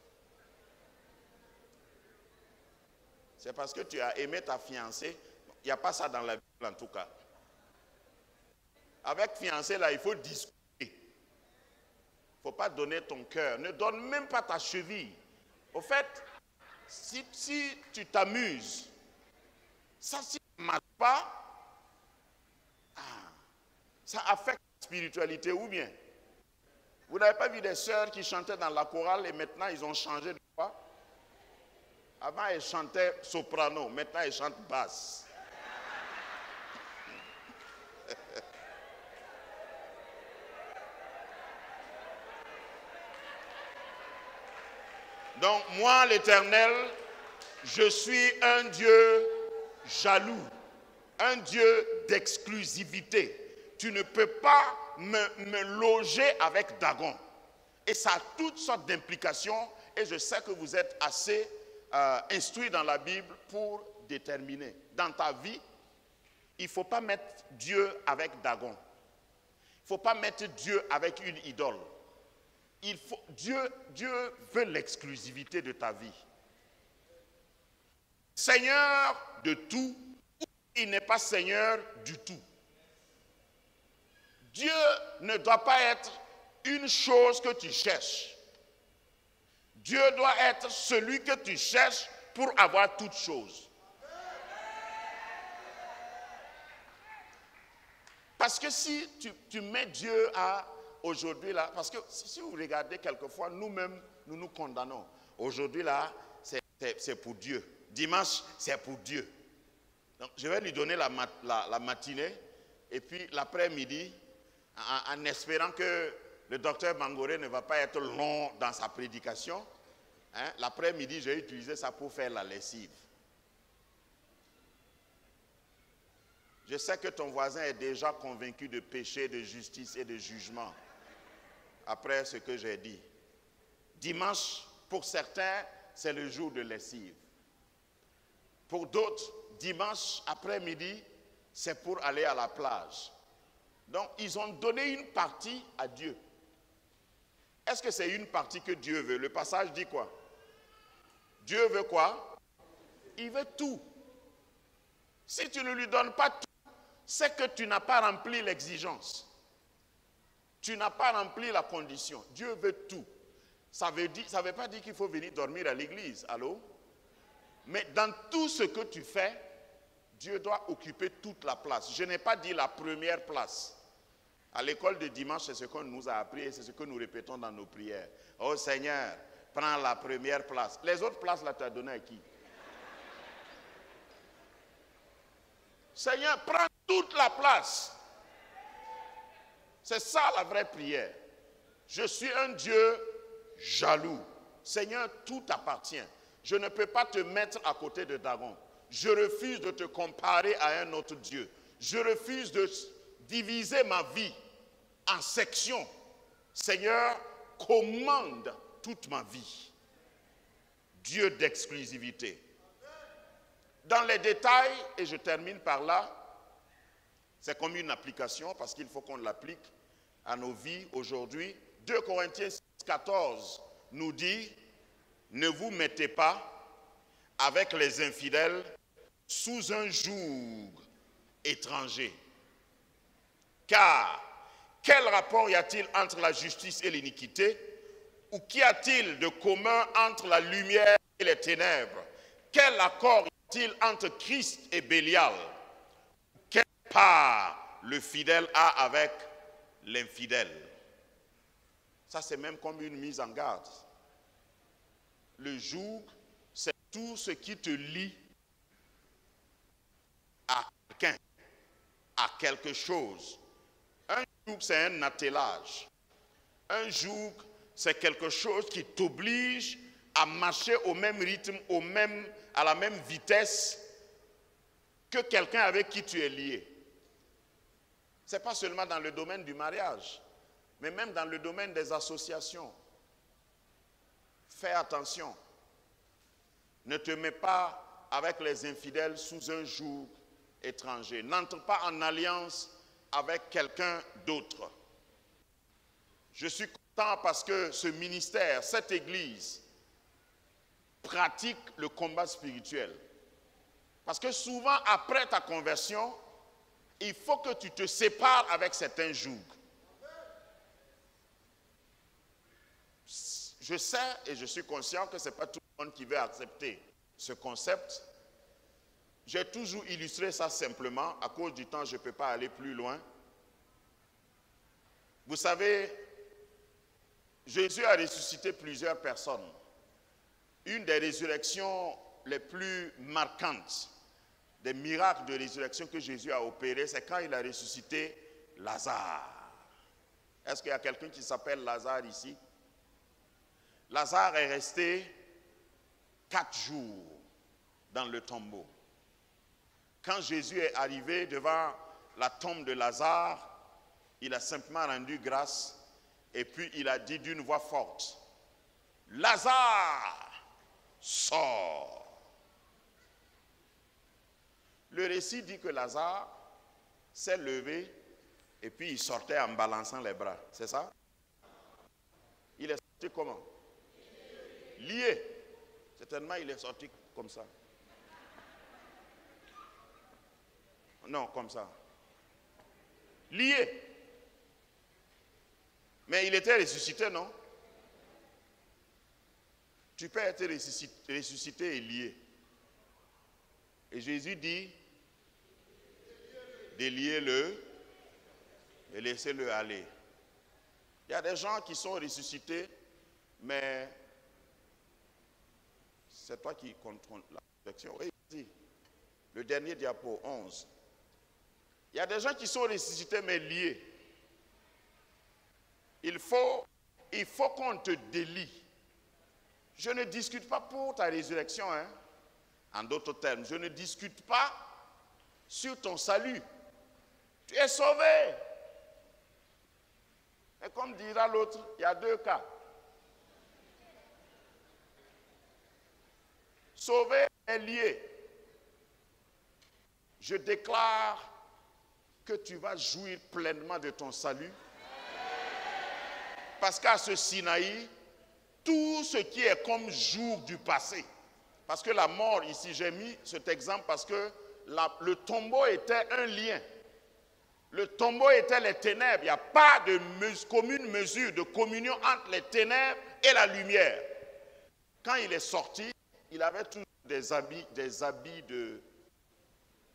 C'est parce que tu as aimé ta fiancée. Il n'y a pas ça dans la Bible en tout cas. Avec fiancée là, il faut discuter. Il ne faut pas donner ton cœur. Ne donne même pas ta cheville. Au fait, si tu t'amuses, ça si ça ne marche pas, ça affecte la spiritualité ou bien. Vous n'avez pas vu des sœurs qui chantaient dans la chorale et maintenant ils ont changé de voix? Avant elles chantaient soprano, maintenant elles chantent basse. Donc moi l'Éternel, je suis un Dieu jaloux, un Dieu d'exclusivité. Tu ne peux pas me loger avec Dagon. Et ça a toutes sortes d'implications et je sais que vous êtes assez instruits dans la Bible pour déterminer. Dans ta vie, il ne faut pas mettre Dieu avec Dagon. Il ne faut pas mettre Dieu avec une idole. Dieu veut l'exclusivité de ta vie. Seigneur de tout, il n'est pas Seigneur du tout. Dieu ne doit pas être une chose que tu cherches. Dieu doit être celui que tu cherches pour avoir toute chose. Parce que si tu mets Dieu à aujourd'hui là, parce que si vous regardez quelquefois, nous-mêmes, nous nous condamnons. Aujourd'hui là, c'est pour Dieu. Dimanche, c'est pour Dieu. Donc, je vais lui donner la matinée et puis l'après-midi, en espérant que le docteur Mangoré ne va pas être long dans sa prédication. Hein, l'après-midi, j'ai utilisé ça pour faire la lessive. Je sais que ton voisin est déjà convaincu de péché, de justice et de jugement. Après ce que j'ai dit. Dimanche, pour certains, c'est le jour de lessive. Pour d'autres, dimanche après-midi, c'est pour aller à la plage. Donc, ils ont donné une partie à Dieu. Est-ce que c'est une partie que Dieu veut? Le passage dit quoi? Dieu veut quoi? Il veut tout. Si tu ne lui donnes pas tout, c'est que tu n'as pas rempli l'exigence. Tu n'as pas rempli la condition. Dieu veut tout. Ça ne veut pas dire qu'il faut venir dormir à l'église. Allô? Mais dans tout ce que tu fais, Dieu doit occuper toute la place. Je n'ai pas dit la première place. À l'école de dimanche, c'est ce qu'on nous a appris et c'est ce que nous répétons dans nos prières. Oh Seigneur, prends la première place. Les autres places, là, tu as donné à qui? Seigneur, prends toute la place. C'est ça la vraie prière. Je suis un Dieu jaloux. Seigneur, tout t'appartient. Je ne peux pas te mettre à côté de Dagon. Je refuse de te comparer à un autre Dieu. Je refuse de diviser ma vie en sections. Seigneur, commande toute ma vie. Dieu d'exclusivité. Dans les détails, et je termine par là, c'est comme une application parce qu'il faut qu'on l'applique à nos vies aujourd'hui. 2 Corinthiens 6,14 nous dit, ne vous mettez pas avec les infidèles sous un joug étranger. Car, quel rapport y a-t-il entre la justice et l'iniquité? Ou qu'y a-t-il de commun entre la lumière et les ténèbres? Quel accord y a-t-il entre Christ et Bélial? Quelle part le fidèle a avec l'infidèle? Ça, c'est même comme une mise en garde. Le joug, c'est tout ce qui te lie à quelqu'un, à quelque chose. Un joug, c'est un attelage. Un joug, c'est quelque chose qui t'oblige à marcher au même rythme, à la même vitesse que quelqu'un avec qui tu es lié. Ce n'est pas seulement dans le domaine du mariage, mais même dans le domaine des associations. Fais attention. Ne te mets pas avec les infidèles sous un joug étranger. N'entre pas en alliance avec quelqu'un d'autre. Je suis content parce que ce ministère, cette église, pratique le combat spirituel. Parce que souvent, après ta conversion, il faut que tu te sépares avec certains jougs. Je sais et je suis conscient que ce n'est pas tout le monde qui veut accepter ce concept. J'ai toujours illustré ça simplement. À cause du temps, je ne peux pas aller plus loin. Vous savez, Jésus a ressuscité plusieurs personnes. Une des résurrections les plus marquantes, des miracles de résurrection que Jésus a opérés, c'est quand il a ressuscité Lazare. Est-ce qu'il y a quelqu'un qui s'appelle Lazare ici? Lazare est resté 4 jours dans le tombeau. Quand Jésus est arrivé devant la tombe de Lazare, il a simplement rendu grâce et puis il a dit d'une voix forte, « Lazare, sors !» Le récit dit que Lazare s'est levé et puis il sortait en balançant les bras. C'est ça? Il est sorti comment? Lié. Certainement, il est sorti comme ça. Non, comme ça. Lié. Mais il était ressuscité, non? Tu peux être ressuscité et lié. Et Jésus dit, déliez-le et laissez-le aller. Il y a des gens qui sont ressuscités, mais c'est toi qui contrôle la résurrection. Oui, le dernier diapo, 11. Il y a des gens qui sont ressuscités, mais liés. Il faut qu'on te délie. Je ne discute pas pour ta résurrection, hein. En d'autres termes, je ne discute pas sur ton salut. Tu es sauvé. Et comme dira l'autre, il y a 2 cas. Sauvé et lié. Je déclare que tu vas jouir pleinement de ton salut. Parce qu'à ce Sinaï, tout ce qui est comme jour du passé, parce que la mort ici, j'ai mis cet exemple parce que le tombeau était un lien. Le tombeau était les ténèbres. Il n'y a pas de commune mesure de communion entre les ténèbres et la lumière. Quand il est sorti, il avait tous des habits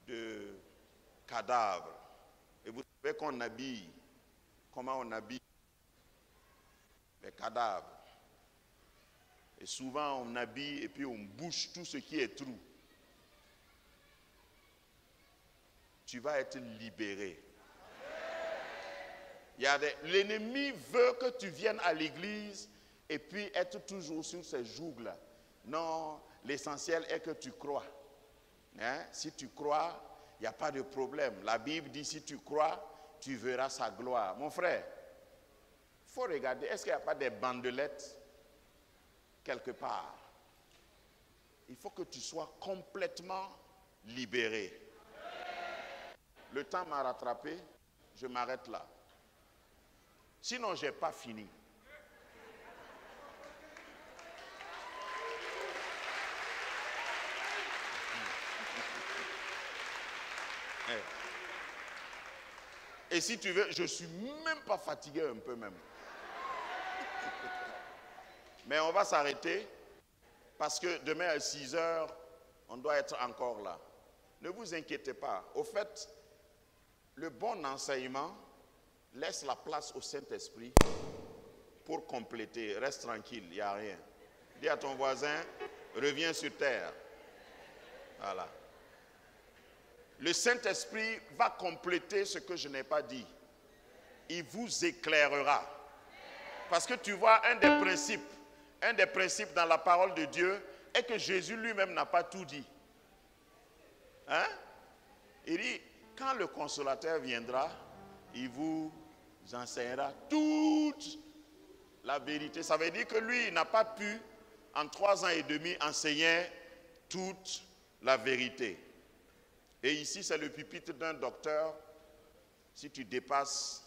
de cadavres. Et vous savez qu'on habille, comment on habille les cadavres. Et souvent on habille et puis on bouche tout ce qui est trou. Tu vas être libéré. L'ennemi veut que tu viennes à l'église et puis être toujours sur ces jougs-là. Non, l'essentiel est que tu crois. Hein? Si tu crois, il n'y a pas de problème. La Bible dit si tu crois, tu verras sa gloire. Mon frère, il faut regarder, est-ce qu'il n'y a pas des bandelettes quelque part? Il faut que tu sois complètement libéré. Le temps m'a rattrapé, je m'arrête là. Sinon, je n'ai pas fini. Et si tu veux, je ne suis même pas fatigué un peu même. Mais on va s'arrêter parce que demain à 6 heures, on doit être encore là. Ne vous inquiétez pas. Au fait, le bon enseignement laisse la place au Saint-Esprit pour compléter. Reste tranquille, il n'y a rien. Dis à ton voisin, reviens sur terre. Voilà. Le Saint-Esprit va compléter ce que je n'ai pas dit. Il vous éclairera. Parce que tu vois, un des principes dans la parole de Dieu est que Jésus lui-même n'a pas tout dit. Hein? Il dit, quand le consolateur viendra, il vous enseignera toute la vérité. Ça veut dire que lui, il n'a pas pu, en 3 ans et demi, enseigner toute la vérité. Et ici, c'est le pupitre d'un docteur. Si tu dépasses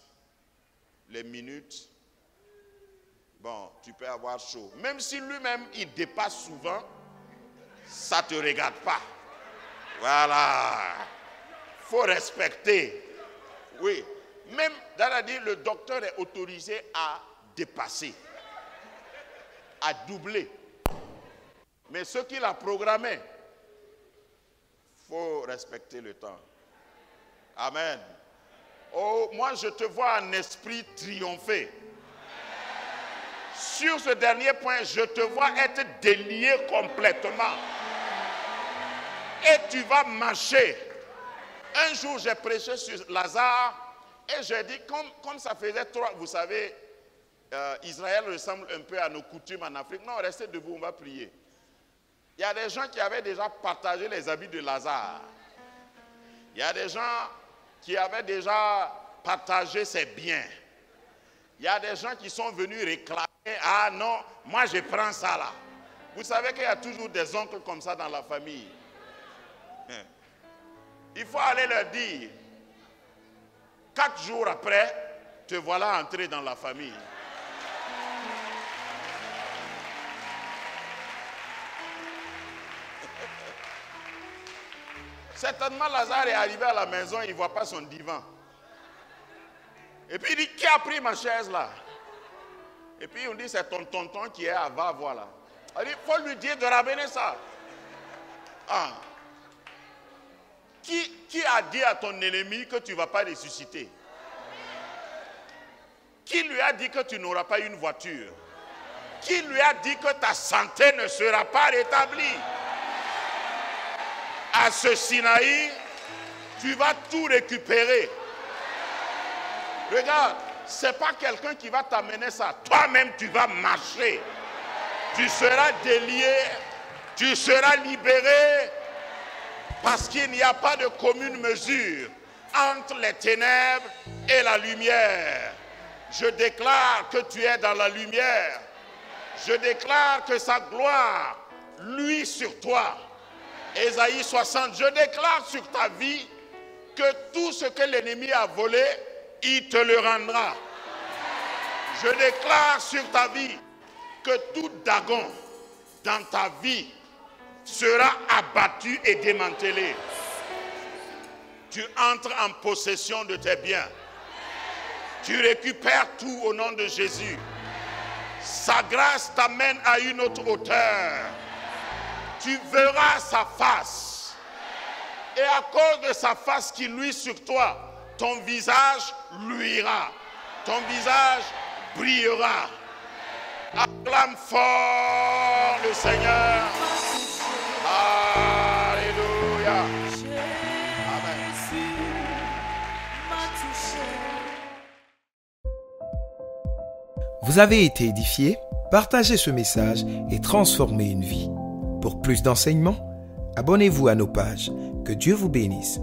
les minutes, bon, tu peux avoir chaud. Même si lui-même, il dépasse souvent, ça ne te regarde pas. Voilà. Il faut respecter. Oui. Même, c'est-à-dire, le docteur est autorisé à dépasser, à doubler. Mais ce qu'il a programmé, il faut respecter le temps. Amen. Oh, moi, je te vois en esprit triompher. Sur ce dernier point, je te vois être délié complètement. Et tu vas marcher. Un jour, j'ai prêché sur Lazare et j'ai dit, comme ça faisait 3, vous savez, Israël ressemble un peu à nos coutumes en Afrique. Non, restez debout, on va prier. Il y a des gens qui avaient déjà partagé les habits de Lazare. Il y a des gens qui avaient déjà partagé ses biens. Il y a des gens qui sont venus réclamer, ah non, moi je prends ça là. Vous savez qu'il y a toujours des oncles comme ça dans la famille. Il faut aller leur dire, 4 jours après, te voilà entré dans la famille. Certainement, Lazare est arrivé à la maison, il ne voit pas son divan. Et puis il dit, qui a pris ma chaise là? Et puis on dit, c'est ton tonton qui est à va, voilà. Il faut lui dire de ramener ça. Ah. Qui a dit à ton ennemi que tu ne vas pas ressusciter? Qui lui a dit que tu n'auras pas une voiture? Qui lui a dit que ta santé ne sera pas rétablie? À ce Sinaï, tu vas tout récupérer. Regarde, ce n'est pas quelqu'un qui va t'amener ça. Toi-même, tu vas marcher. Tu seras délié, tu seras libéré, parce qu'il n'y a pas de commune mesure entre les ténèbres et la lumière. Je déclare que tu es dans la lumière. Je déclare que sa gloire luit sur toi. Ésaïe 60, je déclare sur ta vie que tout ce que l'ennemi a volé, il te le rendra. Je déclare sur ta vie que tout dagon dans ta vie sera abattu et démantelé. Tu entres en possession de tes biens. Tu récupères tout au nom de Jésus. Sa grâce t'amène à une autre hauteur. Tu verras sa face. Et à cause de sa face qui luit sur toi, ton visage luira. Ton visage brillera. Acclame fort le Seigneur. Alléluia. Amen. Vous avez été édifié? Partagez ce message et transformez une vie. Pour plus d'enseignements, abonnez-vous à nos pages. Que Dieu vous bénisse.